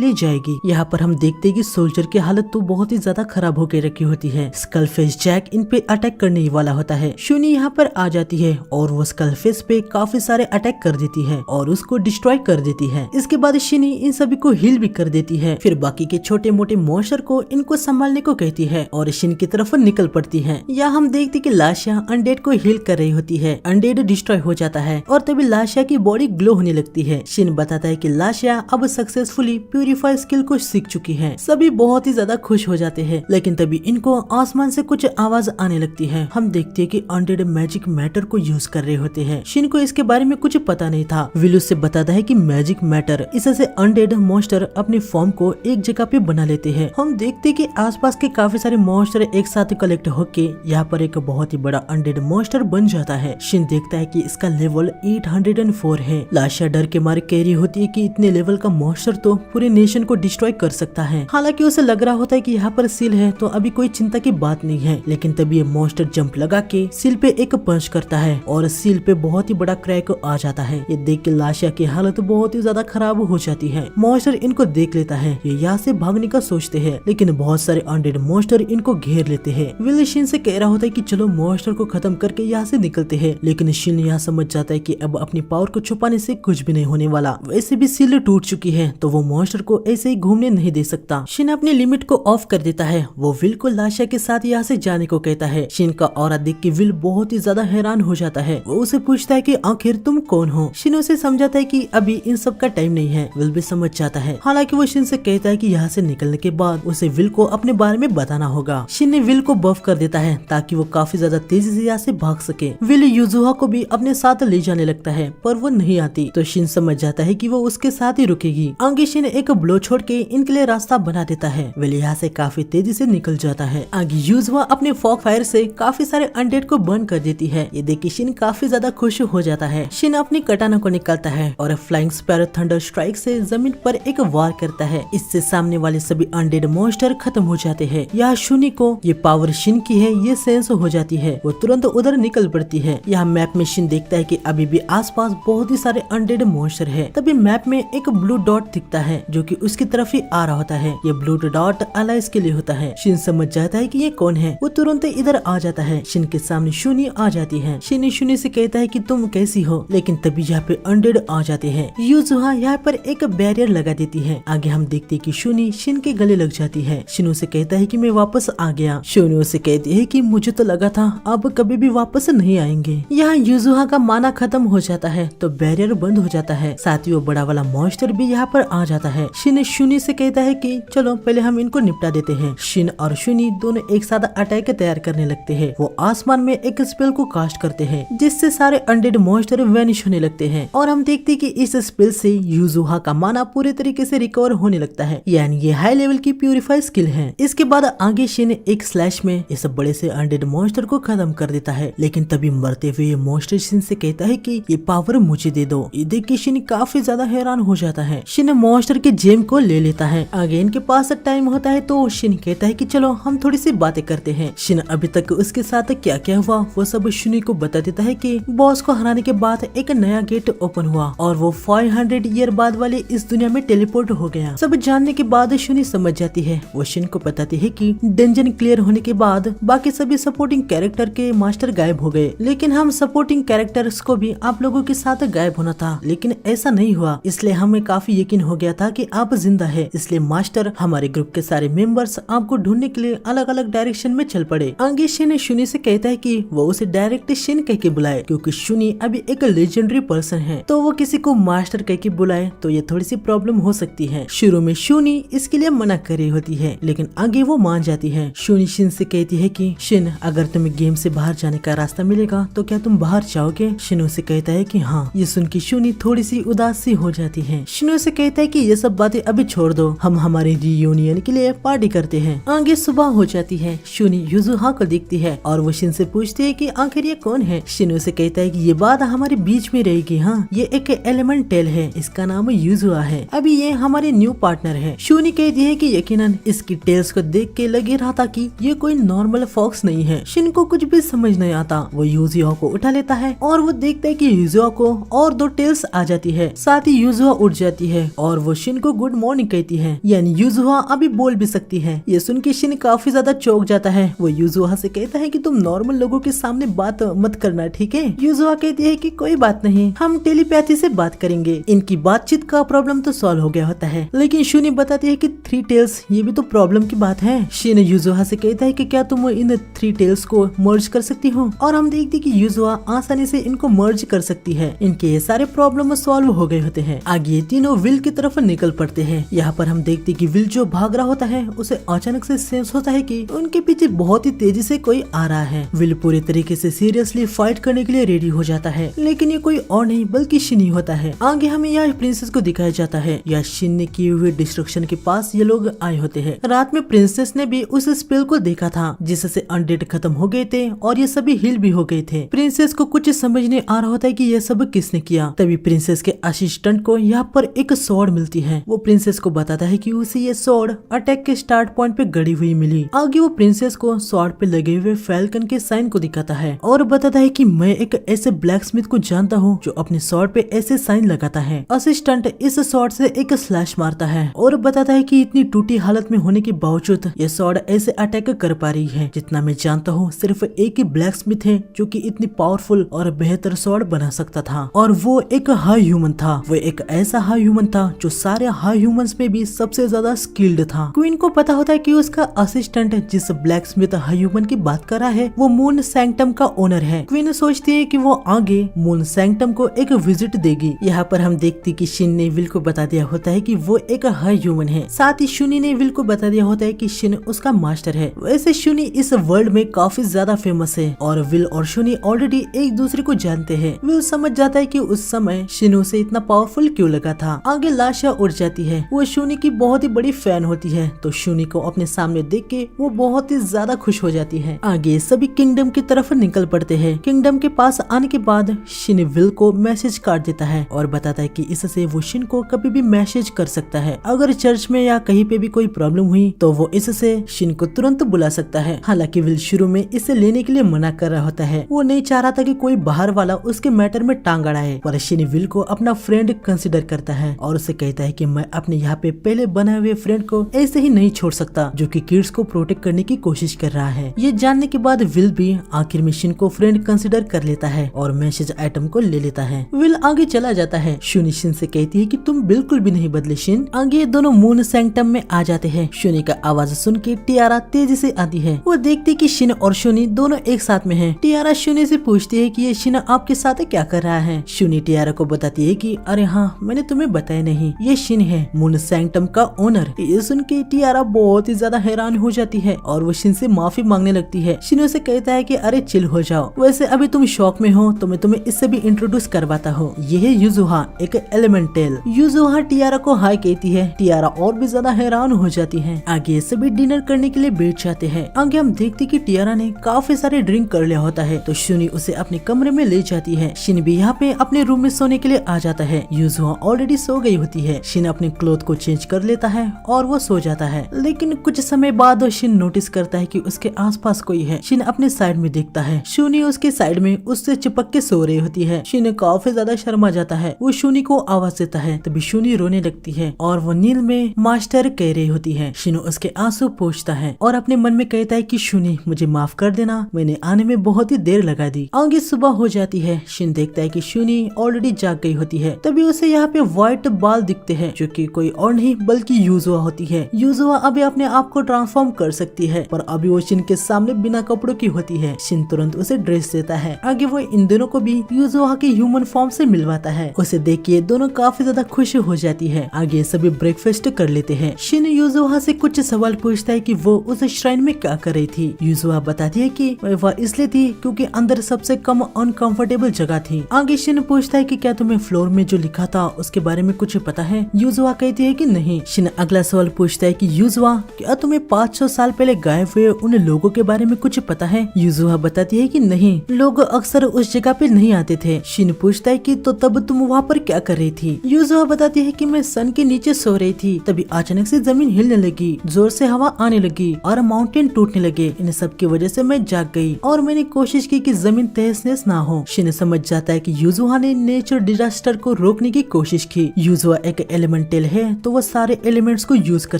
लिए जाएगी। यहाँ पर हम देखते हैं कि सोल्जर की हालत तो बहुत ही ज्यादा खराब होकर रखी होती है। स्कलफेस जैक इन पे अटैक करने ही वाला होता है। शूनी यहाँ पर आ जाती है और वो स्कलफेस पे काफी सारे अटैक कर देती है और उसको डिस्ट्रॉय कर देती है। इसके बाद शिनी इन सभी को हील भी कर देती है। फिर बाकी के छोटे मोटे मॉन्स्टर को इनको संभालने को कहती है और शिन की तरफ निकल पड़ती है। यहाँ हम देखते कि लाशिया अनडेड को हील कर रही होती है। अनडेड डिस्ट्रॉय हो जाता है और तभी लाशिया की बॉडी ग्लो होने लगती है। शिन बताता है कि लाशिया अब सक्सेसफुली प्यूरिफाई स्किल को सीख चुकी है। सभी बहुत ही ज्यादा खुश हो जाते हैं, लेकिन तभी इनको आसमान से कुछ आवाज आने लगती है। हम देखते हैं कि अनडेड मैजिक मैटर को यूज कर रहे होते हैं। शिन को इसके बारे में कुछ पता नहीं था। विल उससे बताता है कि मैजिक मैटर, इससे अनडेड मॉन्स्टर अपने फॉर्म को एक जगह पे बना लेते हैं। हम देखते हैं कि आसपास के काफी सारे मॉन्स्टर एक साथ कलेक्ट होके यहाँ पर एक बहुत ही बड़ा अनडेड मॉन्स्टर बन जाता है। शिन देखता है कि इसका लेवल 804 है। लाशिया डर के मारे कह रही होती है कि इतने लेवल का मॉन्स्टर तो पूरे नेशन को डिस्ट्रॉय कर सकता है। हालांकि उसे लग रहा होता है कि यहाँ पर सील है तो अभी कोई चिंता की बात नहीं है, लेकिन तभी ये मॉन्स्टर जंप लगा के सील पे एक पंच करता है और सील पे बहुत ही बड़ा क्रैक आ जाता है। ये देख के लाशिया की हालत बहुत ही ज्यादा खराब हो जाती है। मॉन्स्टर इनको देख लेता है। ये यहाँ से भागने का सोचते हैं, लेकिन बहुत सारे अनडेड मॉन्स्टर इनको घेर लेते हैं। विल शिन से कह रहा होता है कि चलो मॉन्स्टर को खत्म करके यहाँ से निकलते हैं, लेकिन शिन यहाँ समझ जाता है कि अब अपनी पावर को छुपाने से कुछ भी नहीं होने वाला। वैसे भी सील टूट चुकी है तो वो मॉन्स्टर को ऐसे ही घूमने नहीं दे सकता। शिन अपनी लिमिट को ऑफ कर देता है। वो विल को लाशिया के साथ यहाँ से जाने को कहता है। शिन का ऑरा देख के विल बहुत ही ज्यादा हैरान हो जाता है। वो उसे पूछता है कि आखिर तुम कौन हो। शिन उसे समझाता है कि अभी इन सब का टाइम नहीं है। विल भी समझ जाता है। हालांकि वो शिन से कहता है कि यहाँ से निकलने के बाद उसे विल को अपने बारे में बताना होगा। शिन ने विल को बफ कर देता है ताकि वो काफी ज्यादा तेजी से यहाँ से भाग सके। विल युजुहा को भी अपने साथ ले जाने लगता है, पर वो नहीं आती तो शिन समझ जाता है कि वो उसके साथ ही रुकेगी। आगे शिन एक ब्लो छोड़ के इनके लिए रास्ता बना देता है। विल यहाँ से काफी तेजी से निकल जाता है। आगे युजुहा अपने फॉग फायर से काफी सारे अनडेड को बर्न कर देती है। ये देख के शिन काफी ज्यादा खुश हो जाता है। शिन अपनी कटाना को निकालता है और फ्लाइंग स्पैरो थंडर स्ट्राइक से जमीन पर एक वार करता है। इससे सामने वाले सभी अनडेड मॉन्स्टर खत्म हो जाते हैं। यहाँ शूनी को ये पावर शिन की है ये सेंस हो जाती है। वो तुरंत उधर निकल पड़ती है। यहाँ मैप में शिन देखता है कि अभी भी आसपास बहुत ही सारे अनडेड मॉन्स्टर है। तभी मैप में एक ब्लू डॉट दिखता है जो कि उसकी तरफ ही आ रहा होता है। ये ब्लू डॉट अलाइस के लिए होता है। शिन समझ जाता है कि ये कौन है। वो तुरंत इधर आ जाता है। शिन के सामने शूनी आ जाती है। शिन शूनी से कहता है कि तुम कैसी हो, लेकिन तभी यहाँ पे अनडेड आ जाते हैं। युजुहा यहाँ पर एक बैरियर लगा देती है। आगे हम देखते हैं कि शूनी शिन के गले लग जाती है। शिन उसे कहता है कि मैं वापस आ गया। शूनी उसे कहती है कि मुझे तो लगा था अब कभी भी वापस नहीं आएंगे। यहाँ युजुहा का माना खत्म हो जाता है तो बैरियर बंद हो जाता है। साथ ही वो बड़ा वाला मॉन्स्टर भी यहाँ पर आ जाता है। शिन शूनी से कहता है कि चलो पहले हम इनको निपटा देते हैं। शिन और शूनी दोनों एक साथ अटैक तैयार करने लगते हैं। वो आसमान में एक स्पेल को कास्ट करते हैं जिससे सारे अनडेड मॉन्स्टर वैनिश होने लगते हैं और हम देखते हैं कि इस स्पेल से युजुहा का माना पूरे तरीके से रिकवर होने लगता है, यानी ये हाई लेवल की प्यूरिफाई स्किल है। इसके बाद आगे शिन एक स्लैश में इस बड़े से अनडेड मॉन्स्टर को खत्म कर देता है, लेकिन तभी मरते हुए ये मॉन्स्टर शिन से कहता है कि ये पावर मुझे दे दो। ये देख के शिन काफी ज्यादा हैरान हो जाता है। शिन मॉन्स्टर के जेम को ले लेता है। आगे इनके पास टाइम होता है तो शिन कहता है कि चलो हम थोड़ी सी बातें करते हैं। शिन अभी तक उसके साथ क्या क्या हुआ वो सब शूनी को बता देता है कि बॉस को हराने के बाद एक नया गेट ओपन हुआ और वो 500 ईयर बाद वाले इस दुनिया में टेलीपोर्ट हो गया। सब जानने के बाद शूनी समझ जाती है। वो शिन को बताती है कि डंजन क्लियर होने के बाद बाकी सभी सपोर्टिंग कैरेक्टर के मास्टर गायब हो गए, लेकिन हम सपोर्टिंग कैरेक्टर्स को भी आप लोगों के साथ गायब होना था, लेकिन ऐसा नहीं हुआ। इसलिए हमें काफी यकीन हो गया था कि आप जिंदा है। इसलिए मास्टर हमारे ग्रुप के सारे मेंबर्स आपको ढूंढने के लिए अलग अलग डायरेक्शन में चल पड़े। आगे शिन शूनी से कहता है कि वो उसे डायरेक्ट शिन कह के बुलाए, क्योंकि शूनी अभी एक लेजेंडरी पर्सन है, तो वो किसी को मास्टर कह के बुलाए तो ये थोड़ी सी प्रॉब्लम हो सकती है। शुरू में शूनी इसके लिए मना कर रही होती है, लेकिन आगे वो मान जाती है। शूनी शिन से कहती है कि शिन अगर तुम्हें गेम से बाहर जाने का रास्ता मिलेगा तो क्या तुम बाहर जाओगे। शिनो से कहता है कि हाँ। ये सुन के शूनी थोड़ी सी उदास सी हो जाती है। शिनो से कहता है कि ये सब बातें अभी छोड़ दो, हम हमारे रियूनियन के लिए पार्टी करते हैं। आगे सुबह हो जाती है। शूनी युजुहा को देखती है और वो शिन से पूछती है कि आखिर ये कौन है। शिनो से कहता है कि ये बात हमारे बीच में रहेगी। हाँ, ये एक एलिमेंटल है, इसका नाम युजुहा है, अभी ये हमारे न्यू पार्टनर है। शूनी कहती है कि यकीनन इसकी टेल्स को देख के लगे रहा था कि ये कोई नॉर्मल फॉक्स नहीं है। शिन को कुछ भी समझ नहीं आता। वो युजुहा को उठा लेता है और वो देखता है कि युजुहा को और 2 टेल्स आ जाती है। साथ ही यूजुहा उठ जाती है और वो शिन को गुड मॉर्निंग कहती है, यानी यूजुहा अभी बोल भी सकती है। ये सुन के शिन काफी ज्यादा चौंक जाता है। वो यूजुहा से कहता है कि तुम नॉर्मल लोगों के सामने बात मत करना, ठीक है। यूजुहा कहती है कि कोई बात नहीं, हम टेलीपैथी से बात करेंगे। इनकी बातचीत का प्रॉब्लम तो सॉल्व हो गया होता है, लेकिन शुनी बताती है कि 3 टेल्स ये भी तो प्रॉब्लम की बात है। शिन यूजुहा से कहता है कि क्या तुम इन 3 टेल्स को मर्ज कर सकती हो, और हम देखते कि यूजुहा आसानी से इनको मर्ज कर सकती है। इनके ये सारे प्रॉब्लम सॉल्व हो गए होते हैं। आगे ये तीनों विल की तरफ निकल पड़ते हैं। यहाँ पर हम देखते कि विल जो भाग रहा होता है उसे अचानक से सेंस होता है कि उनके पीछे बहुत ही तेजी से कोई आ रहा है। विल पूरे तरीके से सीरियसली फाइट करने के लिए रेडी हो जाता है, लेकिन ये कोई और नहीं बल्कि शिन ही होता है। आगे हमें यह प्रिंसेस को दिखाया जाता है। यह शिन ने किए हुए डिस्ट्रक्शन के पास ये लोग आए होते हैं। रात में प्रिंसेस ने भी उस स्पेल को देखा था जिससे अनडेड खत्म हो गए थे और ये सभी हील भी हो गए थे। प्रिंसेस को कुछ समझ नहीं आ रहा होता है कि यह सब किसने किया। तभी प्रिंसेस के असिस्टेंट को यहाँ पर एक स्वॉर्ड मिलती है। वो प्रिंसेस को बताता है कि उसे ये स्वॉर्ड अटैक के स्टार्ट पॉइंट पे गड़ी हुई मिली। आगे वो प्रिंसेस को स्वॉर्ड पे लगे हुए फैल्कन के साइन को दिखाता है और बताता है कि मैं एक ऐसे ब्लैक स्मिथ को जानता हूँ जो अपने स्वॉर्ड पे ऐसे साइन लगाता है। असिस्टेंट इस स्वॉर्ड से एक स्लैश मारता है और बताता है कि इतनी टूटी हालत में होने के बावजूद ये स्वॉर्ड ऐसे अटैक कर पा रही है। जितना मैं जानता हूँ सिर्फ एक ही ब्लैक स्मिथ है जो कि इतनी पावरफुल और बेहतर स्वॉर्ड बना सकता था, और वो एक हाई ह्यूमन था। वो एक ऐसा हाई ह्यूमन था जो सारे हाई ह्यूमंस में भी सबसे ज्यादा स्किल्ड था। क्वीन को पता होता है कि उसका असिस्टेंट जिस ब्लैक स्मिथ हाई ह्यूमन की बात कर रहा है वो मून सैंक्टम का ओनर है। क्वीन सोचती है कि वो आगे मून सैंक्टम को एक विजिट देगी। यहाँ पर हम देखते कि शिन ने विल को बता दिया होता है कि वो एक हाई ह्यूमन है। साथ ही शुनी ने विल को बता दिया होता है कि शिन उसका मास्टर है। वैसे शुनी इस वर्ल्ड में काफी ज्यादा फेमस है और विल और शुनी ऑलरेडी एक दूसरे को जानते हैं। विल समझ जाता है कि उस समय शिनू से इतना पावरफुल क्यों लगा था। आगे लाशा उड़ जाती है। वो शुनी की बहुत ही बड़ी फैन होती है, तो शुनी को अपने सामने देख के वो बहुत ही ज्यादा खुश हो जाती है। आगे सभी किंगडम की तरफ निकल पड़ते हैं। किंगडम के पास आने के बाद शिन विल को मैसेज काट देता है और बताता है कि इससे वो शिन को कभी भी मैसेज कर सकता है। अगर चर्च में या कहीं पे भी कोई प्रॉब्लम हुई तो वो इससे शिन को तुरंत बुला सकता है। हालांकि विल शुरू में इसे लेने के लिए मना कर रहा होता है। वो नहीं चाह रहा था कि कोई बाहर वाला उसके मैटर में टांग अड़ाए, पर शिन विल को अपना फ्रेंड कंसिडर करता है और उसे कहता है कि मैं अपने यहाँ पे पहले बनाए हुए फ्रेंड को ऐसे ही नहीं छोड़ सकता जो कि किड्स को प्रोटेक्ट करने की कोशिश कर रहा है। ये जानने के बाद विल भी आखिर में शिन को फ्रेंड कंसिडर कर लेता है और मैसेज आइटम को ले लेता है। विल आगे चला जाता है। शुनी शिन से कहती है कि तुम बिल्कुल भी नहीं बदले शिन। आगे दोनों मून सैंक्टम में आ जाते हैं। शुनी का आवाज सुन के टियारा तेजी से आती है। वो देखती कि शिन और शुनी दोनों एक साथ में हैं। टियारा शुनी से पूछती है कि ये शिन आपके साथ क्या कर रहा है। शुनी टियारा को बताती है कि अरे हाँ, मैंने तुम्हें बताया नहीं, ये शिन है, मून सैंक्टम का ओनर। ये सुन के टियारा बहुत ही ज्यादा हैरान हो जाती है और वो शिन से माफी मांगने लगती है। शिन उसे कहता है कि अरे चिल हो जाओ, वैसे अभी तुम शौक में हो तो मैं तुम्हें इससे भी इंट्रोड्यूस करवाता हूँ। ये है यूजुहा, एक एलिमेंटल। यूजुहा टियारा को हाय कहती है। टियारा और भी ज्यादा हैरान हो जाती है। आगे सभी डिनर करने के लिए बैठ जाते हैं। आगे हम देखते कि टियारा ने काफी सारे ड्रिंक कर लिया होता है, तो शुनी उसे अपने कमरे में ले जाती है। शिन भी यहाँ पे अपने रूम में सोने के लिए आ जाता है। यूजुहा ऑलरेडी सो गई होती है। शिन अपने क्लोथ को चेंज कर लेता है और वो सो जाता है। लेकिन कुछ समय बाद शिन नोटिस करता है कि उसके आसपास कोई है। शिन अपने साइड में देखता है। शुनी उसके साइड में उससे चिपक के सो रही होती है। शिन काफी ज्यादा शर्मा जाता है। वो शुनी को आवाज देता है, तभी शुनी रोने लगती है और वो नील में मास्टर कह रही होती है। शिन उसके आंसू पोंछता है और अपने मन में कहता है कि शुनी मुझे माफ कर देना, मैंने आने में बहुत ही देर लगा दी। आगे सुबह हो जाती है। शिन देखता है कि शुनी ऑलरेडी जाग गई होती है। तभी उसे यहाँ पे व्हाइट बाल दिखते हैं जो कि कोई और नहीं बल्कि यूजुहा होती है। यूजुहा अभी अपने आप को ट्रांसफॉर्म कर सकती है, पर अभी वो शिन के सामने बिना कपड़ों की होती है। शिन तुरंत उसे ड्रेस देता है। आगे वो इन दोनों को भी यूजुहा के ह्यूमन फॉर्म से मिलवाता है। उसे देख के दोनों काफी ज्यादा खुश हो जाती है। आगे सभी ब्रेकफास्ट कर लेते हैं। शिन यूजुहा से कुछ सवाल पूछता है कि वो उस श्राइन में क्या कर रही थी। यूजुहा बताती है कि वह इसलिए थी क्योंकि अंदर सबसे कम अनकंफर्टेबल जगह थी। आगे शिन पूछता है कि क्या तुम्हें फ्लोर में जो लिखा था उसके बारे में कुछ पता है। यूजुहा कहती है कि नहीं। शिन अगला सवाल पूछता है कि यूजुहा क्या तुम्हें 500 साल पहले गायब हुए उन लोगों के बारे में कुछ पता है। यूजुहा बताती है कि नहीं, लोग अक्सर उस जगह पे नहीं आते थे। शिन पूछता है कि तो तब तुम वहाँ पर क्या कर रही थी। यूजुहा बताती है कि मैं सन के नीचे सो रही थी, तभी अचानक से जमीन हिलने लगी, जोर से हवा आने लगी और माउंटेन टूटने लगे। इन सब की वजह से मैं जाग गई और मैंने कोशिश की कि जमीन तहस नहस ना हो। शिन समझ जाता है कि यूजुहा ने नेचर डिजास्टर को रोकने की कोशिश की। यूजुआ एक एलिमेंटल है तो वो सारे एलिमेंट्स को यूज कर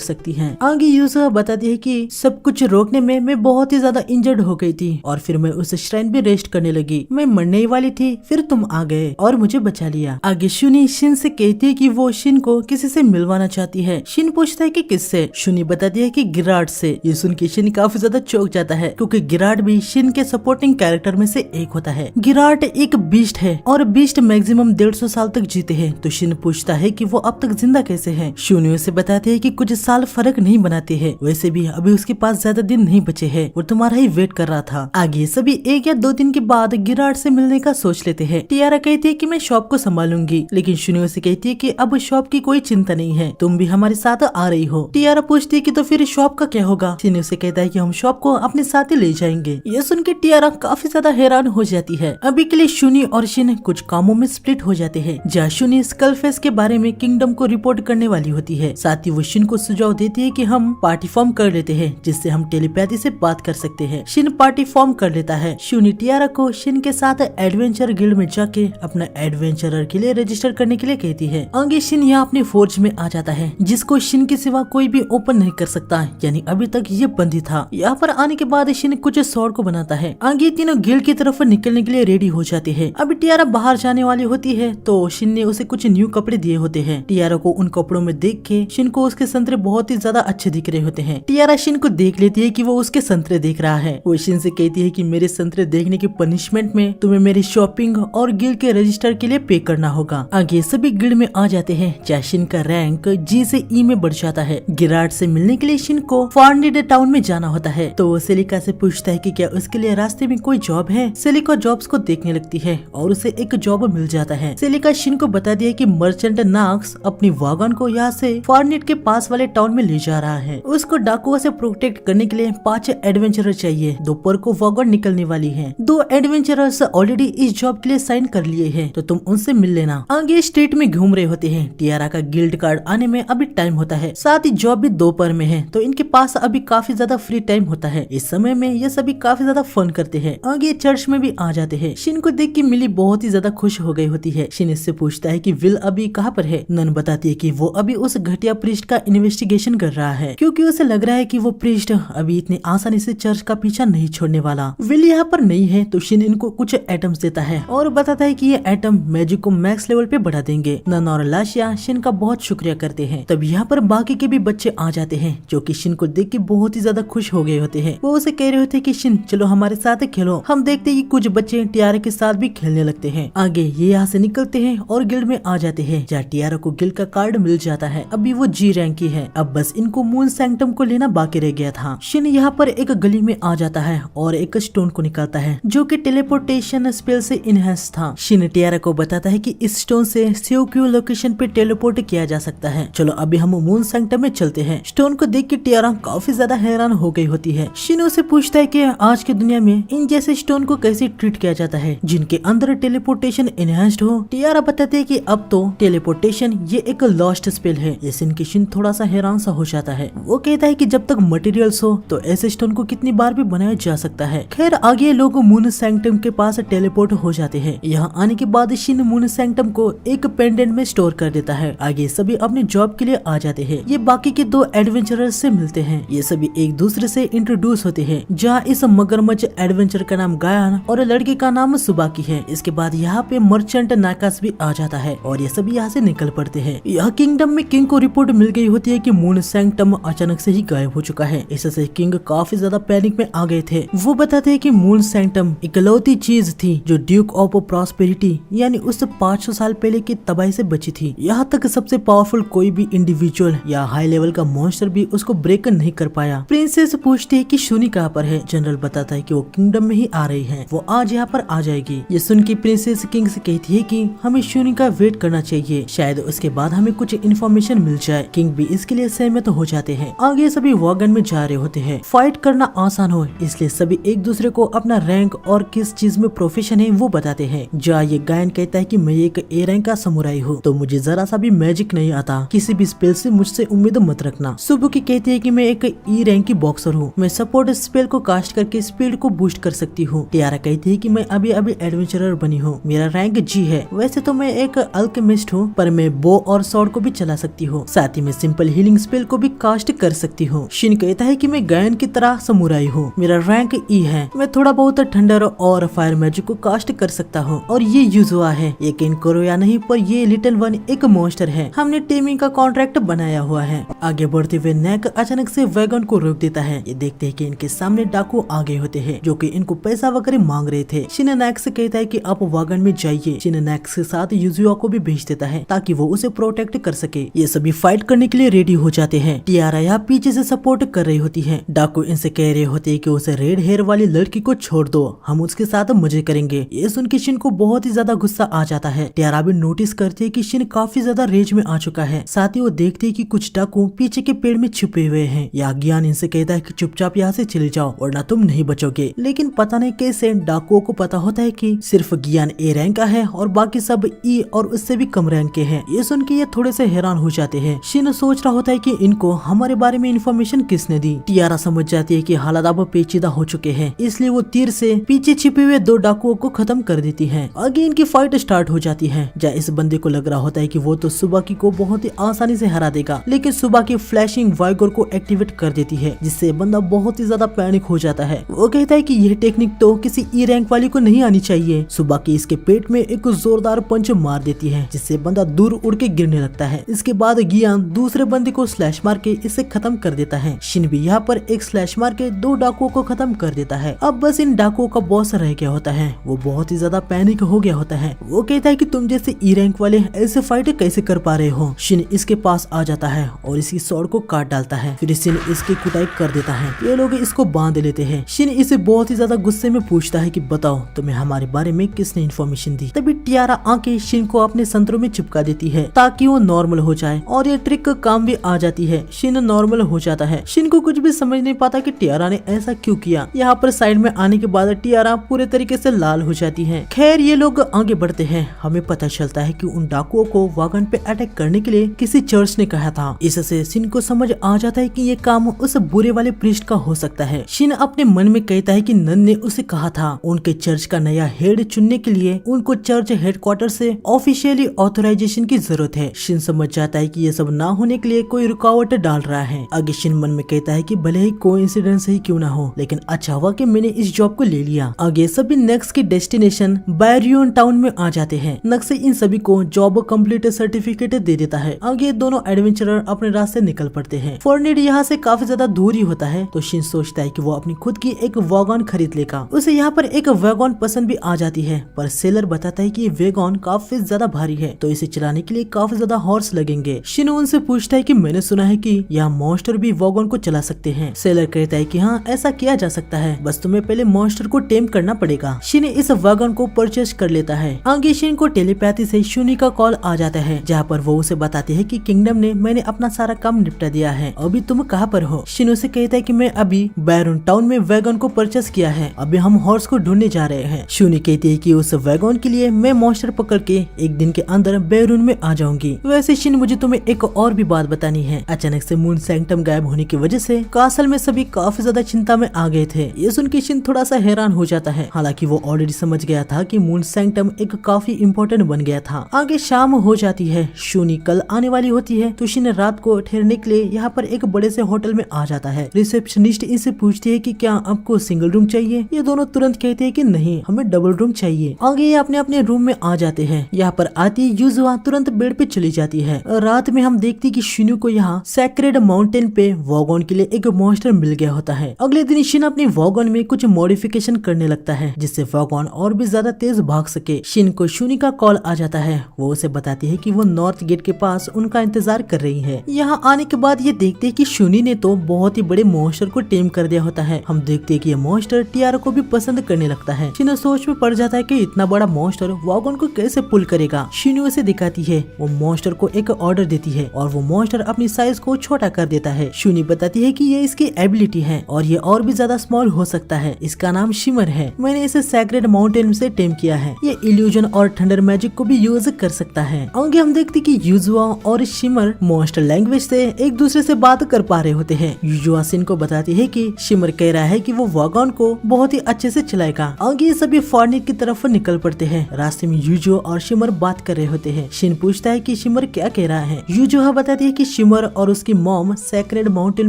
सकती है। आगे यूजुआ बताती है कि सब कुछ रोकने में मैं बहुत ही ज्यादा इंजर्ड हो गई थी और फिर मैं उस श्राइन पे रेस्ट करने लगी। मैं मरने ही वाली थी, फिर तुम आ गए और मुझे बचा लिया। आगे शुनी शिन से कहती है कि वो शिन को किसी से मिलवाना चाहती है। शिन पूछता है कि किससे। शुनी बताती है कि गिराड से। ये सुन के शिन काफी ज्यादा चौंक जाता है क्योंकि गिराड भी शिन के सपोर्टिंग कैरेक्टर में से एक होता है। गिराड एक बीस्ट है और बीस्ट मैक्सिमम 150 साल तक जीते हैं। तो शिन पूछता है कि वो अब तक जिंदा कैसे है। शुनी उसे बताती है कि कुछ साल फर्क नहीं बनाते हैं, वैसे भी अभी उसके पास ज्यादा दिन नहीं बचे हैं और तुम्हारा ही वेट कर रहा था। आगे सभी 1 या 2 दिन के बाद गिराड से मिलने का सोच लेते हैं। टियारा कहती है कि मैं शॉप को संभालूंगी, लेकिन शुनी उसे कहती है कि अब शॉप की कोई चिंता नहीं है, तुम भी हमारे साथ आ रही हो। टियारा पूछती है कि तो फिर शॉप का क्या होगा। शिनी उसे कहता है कि हम शॉप को अपने साथ ही ले जाएंगे। ये सुन के टियारा काफी ज्यादा हैरान हो जाती है। अभी के लिए शुनी और शिन कुछ कामों में स्प्लिट हो जाते हैं। जहाँ शुनी स्कलफेस के बारे में किंगडम को रिपोर्ट करने वाली होती है। साथ ही वो शिन को सुझाव देती है कि हम पार्टी फॉर्म कर लेते हैं जिससे हम टेलीपैथी से बात कर सकते हैं। शिन पार्टी फॉर्म कर लेता है। शुनी टियारा को शिन के साथ एडवेंचर गिल्ड में जाके अपना एडवेंचरर के लिए रजिस्टर करने के लिए कहती है। आगे शिन यहाँ अपने फोर्ज में आ जाता है जिसको शिन के सिवा कोई भी ओपन नहीं कर सकता, यानी अभी तक ये बंद ही था। यहाँ पर आने के बाद शिन कुछ स्वॉर्ड को बनाता है। आगे तीनों गिल्ड की तरफ निकलने के लिए रेडी हो जाते हैं। अभी टियारा बाहर जाने वाली होती है तो शिन ने उसे कुछ न्यू कपड़े दिए होते हैं। टियारा को उन कपड़ों में देख के शिन को उसके संतरे बहुत ही ज्यादा अच्छे दिख रहे होते हैं। टियारा शिन को देख लेती है कि वो उसके संतरे देख रहा है। वो शिन से कहती है कि मेरे संतरे देखने की पनिशमेंट में तुम्हें मेरी शॉपिंग और गिल्ड के रजिस्टर के लिए पे करना होगा। आगे सभी गिल्ड में आ जाते हैं। जहाँ शिन का रैंक जी से ई में बढ़ जाता है। गिराड से मिलने के लिए शिन को फार्निडे टाउन में जाना होता है तो वो सेलिका से पूछता है कि क्या उसके लिए रास्ते में कोई जॉब है। सेलिका जॉब्स को देखने लगती है और उसे एक जॉब मिल जाता है। सेलिका शिन को बता दिया कि मर्चेंट नाक्स अपनी वागन को यहाँ से फार्निट के पास वाले टाउन में ले जा रहा है। उसको डाकुओं से प्रोटेक्ट करने के लिए 5 एडवेंचरर चाहिए। दोपहर को वागन निकलने वाली है। 2 एडवेंचरर्स ऑलरेडी इस जॉब के लिए साइन कर लिए हैं तो तुम उनसे मिल लेना। आगे स्ट्रीट में घूम रहे होते हैं। टियारा का गिल्ड कार्ड आने में अभी टाइम होता है। साथ ही जॉब भी दोपहर में है तो इनके पास अभी काफी ज्यादा फ्री टाइम होता है। इस समय में ये सभी काफी ज्यादा फन करते हैं। आगे चर्च में भी आ जाते हैं। शिन को देख के मिली बहुत ही ज्यादा खुश हो गई होती है। शिन इससे पूछता है कि विल अभी कहाँ पर है। नन बताती है कि वो अभी उस घटिया प्रीस्ट का इन्वेस्टिगेशन कर रहा है क्योंकि उसे लग रहा है कि वो प्रीस्ट अभी इतनी आसानी से चर्च का पीछा नहीं छोड़ने वाला। विल यहाँ पर नहीं है तो शिन इनको कुछ एटम्स देता है और बताता है कि ये एटम मैजिक को मैक्स लेवल पे बढ़ा देंगे। नन और लाशिया शिन का बहुत शुक्रिया करते हैं। तब यहाँ पर बाकी के भी बच्चे आ जाते हैं जो कि शिन को देख के बहुत ही ज्यादा खुश हो गए होते हैं। वो उसे कह रहे होते हैं कि शिन चलो हमारे साथ खेलो। हम देखते हैं कि कुछ बच्चे टियारा के साथ भी खेलने लगते हैं। आगे ये यहाँ से निकलते हैं और गिल्ड में आ जाते हैं जहाँ टियारा को गिल्ड का कार्ड मिल जाता है। अभी वो जी रैंक की है। अब बस इनको मून सैंक्टम को लेना बाकी रह गया था। शिन यहाँ पर एक गली में आ जाता है और एक स्टोन को निकालता है जो कि टेलीपोर्टेशन स्पेल से इनहेंस था। शिन टियारा को बताता है कि इस स्टोन से सियोक्यू लोकेशन पे टेलीपोर्ट किया जा सकता है। चलो अभी हम मून सैंक्टम में चलते हैं। स्टोन को देख के टियारा काफी ज्यादा हैरान हो गई होती है। शिन उसे पूछता है कि आज की दुनिया में इन जैसे स्टोन को कैसे ट्रीट किया जाता है जिनके अंदर टेलीपोर्टेशन इनहेंस्ड हो। टियारा बताते है कि अब तो टेलीपोर्टेशन ये एक लॉस्ट स्पेल है। ये सुन के शिन थोड़ा सा हैरान सा हो जाता है। वो कहता है कि जब तक मटेरियल्स हो तो ऐसे स्टोन को कितनी बार भी बनाया जा सकता है। खैर आगे लोग मून सैंक्टम के पास टेलीपोर्ट हो जाते हैं। यहाँ आने के बाद शिन मून सैंक्टम को एक पेंडेंट में स्टोर कर देता है। आगे सभी अपने जॉब के लिए आ जाते हैं। ये बाकी के 2 एडवेंचरर्स से मिलते हैं। ये सभी एक दूसरे से इंट्रोड्यूस होते हैं। जहाँ इस मगरमच्छ एडवेंचर का नाम गायन और लड़के का नाम सुबाकी है। इसके बाद यहाँ पे मर्चेंट नाकास भी आ जाता है और ये सभी यहाँ से निकल पड़ते हैं। यह किंगडम में किंग को रिपोर्ट मिल गई होती है कि मून सैंक्टम अचानक से ही गायब हो चुका है। इससे किंग काफी ज्यादा पैनिक में आ गए थे। वो बताते हैं कि मून सैंक्टम इकलौती चीज थी जो ड्यूक ऑफ प्रॉस्पेरिटी यानी उस 500 साल पहले की तबाही से बची थी। यहाँ तक सबसे पावरफुल कोई भी इंडिविजुअल या हाई लेवल का मॉन्स्टर भी उसको ब्रेक नहीं कर पाया। प्रिंसेस पूछती है कि शुनी कहाँ पर है। जनरल बताता है कि वो किंगडम में ही आ रही है। वो आज यहाँ पर आ जाएगी। ये सुन के प्रिंसेस किंग से कहती है कि हमें शुनी का वेट करना चाहिए, शायद उसके बाद हमें कुछ इन्फॉर्मेशन मिल जाए। किंग भी इसके लिए सहमत हो जाते हैं। आगे सभी वॉगन में जा रहे होते हैं। फाइट करना आसान हो इसलिए सभी एक दूसरे को अपना रैंक और किस चीज में प्रोफेशन है वो बताते हैं। जहाँ ये गायन कहता है कि मैं एक ए रैंक का समुराई हूँ तो मुझे जरा सा भी मैजिक नहीं आता, किसी भी स्पेल से मुझसे उम्मीद मत रखना। सुबुकी कहती है कि मैं एक ई रैंक की बॉक्सर हूँ, मैं सपोर्ट स्पेल को कास्ट करके स्पीड को बूस्ट कर सकती हूँ। टियारा कहती है कि मैं अभी अभी एडवेंचरर बनी हूँ, मेरा रैंक जी है। वैसे तो मैं मैं एक अल्केमिस्ट हूँ, पर मैं बो और स्वॉर्ड को भी चला सकती हूँ, साथ ही मैं सिंपल हीलिंग स्पेल को भी कास्ट कर सकती हूँ। शिन कहता है कि मैं गायन की तरह समुराई हूँ, मेरा रैंक ई है, मैं थोड़ा बहुत थंडर और फायर मैजिक को कास्ट कर सकता हूँ। और ये यूजुआ है, यकीन करो या नहीं पर ये लिटिल वन एक मॉन्स्टर है, हमने टीमिंग का कॉन्ट्रैक्ट बनाया हुआ है। आगे बढ़ते हुए नेक अचानक से वैगन को रोक देता है। ये देखते हैं कि इनके सामने डाकू आ गए होते हैं जो कि इनको पैसा वगैरह मांग रहे थे। शिन नेक से कहता है कि आप वैगन में जाइए। शिन नेक के साथ यूजुआ को भी भेज देता है ताकि वो उसे प्रोटेक्ट कर सके। ये सभी फाइट करने के लिए रेडी हो जाते हैं। टियारा यहाँ पीछे से सपोर्ट कर रही होती है। डाकू इनसे कह रहे होते हैं कि उसे रेड हेयर वाली लड़की को छोड़ दो, हम उसके साथ मजे करेंगे। ये सुन के शिन को बहुत ही ज्यादा गुस्सा आ जाता है। टियारा भी नोटिस करते है कि शिन काफी ज्यादा रेज में आ चुका है। साथ ही वो देखते है कि कुछ डाकू पीछे के पेड़ में छुपे हुए हैं। या ज्ञान इनसे कहता है कि चुपचाप यहाँ से चले जाओ वरना तुम नहीं बचोगे। लेकिन पता नहीं कैसे डाकुओं को पता होता है कि सिर्फ ज्ञान ए रैंक का है और बाकी सब ई और उससे भी कम रैंक के हैं। ये सुन के ये थोड़े से हैरान हो जाते हैं। शिन सोच रहा होता है कि इनको हमारे बारे में इन्फॉर्मेशन किसने दी। टियारा समझ जाती है कि हालात अब पेचीदा हो चुके हैं, इसलिए वो तीर से पीछे छिपे हुए दो डाकुओं को खत्म कर देती है। आगे इनकी फाइट स्टार्ट हो जाती है, जहाँ इस बंदे को लग रहा होता है कि वो तो सुबाकी को बहुत ही आसानी से हरा देगा, लेकिन सुबाकी फ्लैशिंग वाइगोर को एक्टिवेट कर देती है, जिससे बंदा बहुत ही ज्यादा पैनिक हो जाता है। वो कहता है कि यह टेक्निक तो किसी ई रैंक वाली को नहीं आनी चाहिए। सुबाकी इसके पेट में एक जोरदार पंच मार देती है, जिससे बंदा दूर उड़ के गिरने लगता है। इसके बाद गियान दूसरे बंदे को स्लैश मार के इसे खत्म कर देता है। शिन भी यहाँ पर एक स्लैश मार के दो डाकुओं को खत्म कर देता है। अब बस इन डाकुओं का बॉस रह गया होता है। वो बहुत ही ज्यादा पैनिक हो गया होता है। वो कहता है कि तुम जैसे ई रैंक वाले ऐसे फाइट कैसे कर पा रहे हो। शिन इसके पास आ जाता है और इसकी स्वॉर्ड को काट डालता है। फिर शिन इसकी कुटाई कर देता है। ये लोग इसको बांध लेते हैं। शिन इसे बहुत ही ज्यादा गुस्से में पूछता है कि बताओ तुम्हें हमारे बारे में किसने इन्फॉर्मेशन दी। तभी टियारा आके शिन को अपने संतरों में चिपका देती है ताकि वो नॉर्मल हो जाए, और ये ट्रिक काम भी आ जाती है। शिन नॉर्मल हो जाता है। शिन को कुछ भी समझ नहीं पाता कि टियारा ने ऐसा क्यों किया। यहाँ पर साइड में आने के बाद टियारा पूरे तरीके से लाल हो जाती है। खैर ये लोग आगे बढ़ते हैं। हमें पता चलता है कि उन डाकुओं को वागन पे अटैक करने के लिए किसी चर्च ने कहा था। इससे शिन को समझ आ जाता है कि ये काम उस बुरे वाले प्रीस्ट का हो सकता है। शिन अपने मन में कहता है कि नन ने उसे कहा था उनके चर्च का नया हेड चुनने के लिए उनको चर्च हेडक्वार्टर से ऑफिशियली ऑथराइजेशन की जरूरत है। शिन समझ जाता है कि ये सब ना होने के लिए कोई रुकावट डाल रहा है। आगे शिन मन में कहता है कि भले ही कोइंसिडेंस ही क्यों ना हो, लेकिन अच्छा हुआ कि मैंने इस जॉब को ले लिया। आगे सभी नेक्स्ट की डेस्टिनेशन बैरियन टाउन में आ जाते हैं। नक्स इन सभी को जॉब कंप्लीट सर्टिफिकेट दे देता है। आगे दोनों एडवेंचरर अपने रास्ते निकल पड़ते हैं। फॉर्निड यहाँ से काफी ज्यादा दूर ही होता है, तो शिन सोचता है कि वो अपनी खुद की एक वैगन खरीद लेगा। उसे यहाँ पर एक वैगन पसंद भी आ जाती है, पर सेलर बताता है कि ये वैगन काफी ज्यादा भारी है, तो इसे चलाने के लिए काफी ज्यादा हॉर्स लगेंगे। शिन उनसे पूछता है कि मैंने सुना है कि यहाँ मॉन्स्टर भी वैगन को चला सकते हैं। सेलर कहता है कि हाँ ऐसा किया जा सकता है, बस तुम्हें पहले मॉन्स्टर को टेम करना पड़ेगा। शिन इस वैगन को परचेज कर लेता है। आगे शिन को टेलीपैथी से शूनी का कॉल आ जाता है, जहाँ पर वो उसे बताती है कि किंगडम ने मैंने अपना सारा काम निपटा दिया है, अभी तुम कहाँ पर हो। शिन उसे कहता है कि मैं अभी बैरन टाउन में वैगन को परचेज किया है, अभी हम हॉर्स को ढूंढने जा रहे हैं। शूनी कहती है कि उस वैगन के लिए मैं मॉन्स्टर पकड़ के एक दिन के अंदर बैरून में आ जाऊंगी। वैसे शिन मुझे तुम्हें एक और भी बात बतानी है। अचानक से मून सैंक्टम गायब होने की वजह से कासल में सभी काफी ज्यादा चिंता में आ गए थे। ये सुन के शिन थोड़ा सा हैरान हो जाता है, हालांकि वो ऑलरेडी समझ गया था कि मून सैंक्टम एक काफी इम्पोर्टेंट बन गया था। आगे शाम हो जाती है। शूनी कल आने वाली होती है, तो शिन रात को ठहरने के लिए यहाँ पर एक बड़े से होटल में आ जाता है। रिसेप्शनिस्ट इनसे पूछती है कि क्या आपको सिंगल रूम चाहिए। ये दोनों तुरंत कहते हैं कि नहीं, हमें डबल रूम चाहिए। आगे ये अपने अपने रूम में आ जाते हैं। यहाँ पर आती यूजुआ तुरंत बेड पे चली जाती है। रात में हम देखते कि शिनु को यहाँ सैक्रेड माउंटेन पे वॉगन के लिए एक मॉन्स्टर मिल गया होता है। अगले दिन शिन अपनी वॉगन में कुछ मॉडिफिकेशन करने लगता है, जिससे वॉगन और भी ज्यादा तेज भाग सके। शिन को शूनी का कॉल आ जाता है। वो उसे बताती है कि वो नॉर्थ गेट के पास उनका इंतजार कर रही है। यहाँ आने के बाद ये देखते हैं कि शूनी ने तो बहुत ही बड़े मॉन्स्टर को टेम कर दिया होता है। हम देखते हैं कि ये मॉन्स्टर टियारा को भी पसंद करने लगता है। शिन सोच में पड़ जाता है कि इतना बड़ा मॉन्स्टर वॉगन को कैसे पुल करेगा। शिनु उसे दिखाती है। वो मॉन्स्टर को एक ऑर्डर देती है और वो मॉन्स्टर अपनी साइज को छोटा कर देता है। शूनी बताती है कि ये इसकी एबिलिटी है और ये और भी ज्यादा स्मॉल हो सकता है। इसका नाम शिमर है। मैंने इसे सैक्रेड माउंटेन से टेम किया है। ये इल्यूजन और थंडर मैजिक को भी यूज कर सकता है। आगे हम देखते कि यूजुआ और शिमर मॉन्स्टर लैंग्वेज से एक दूसरे से बात कर पा रहे होते हैं। यूजुआ शिन को बताती है कि शिमर कह रहा है कि वो वॉगन को बहुत ही अच्छे से चलाएगा। आगे सभी फॉर्निक की तरफ निकल पड़ते हैं। रास्ते में यूजुआ और और शिमर बात कर रहे होते हैं। शिन पूछता है कि शिमर क्या कह रहा है। यूजुहा बताती है कि शिमर और उसकी मॉम सेक्रेड माउंटेन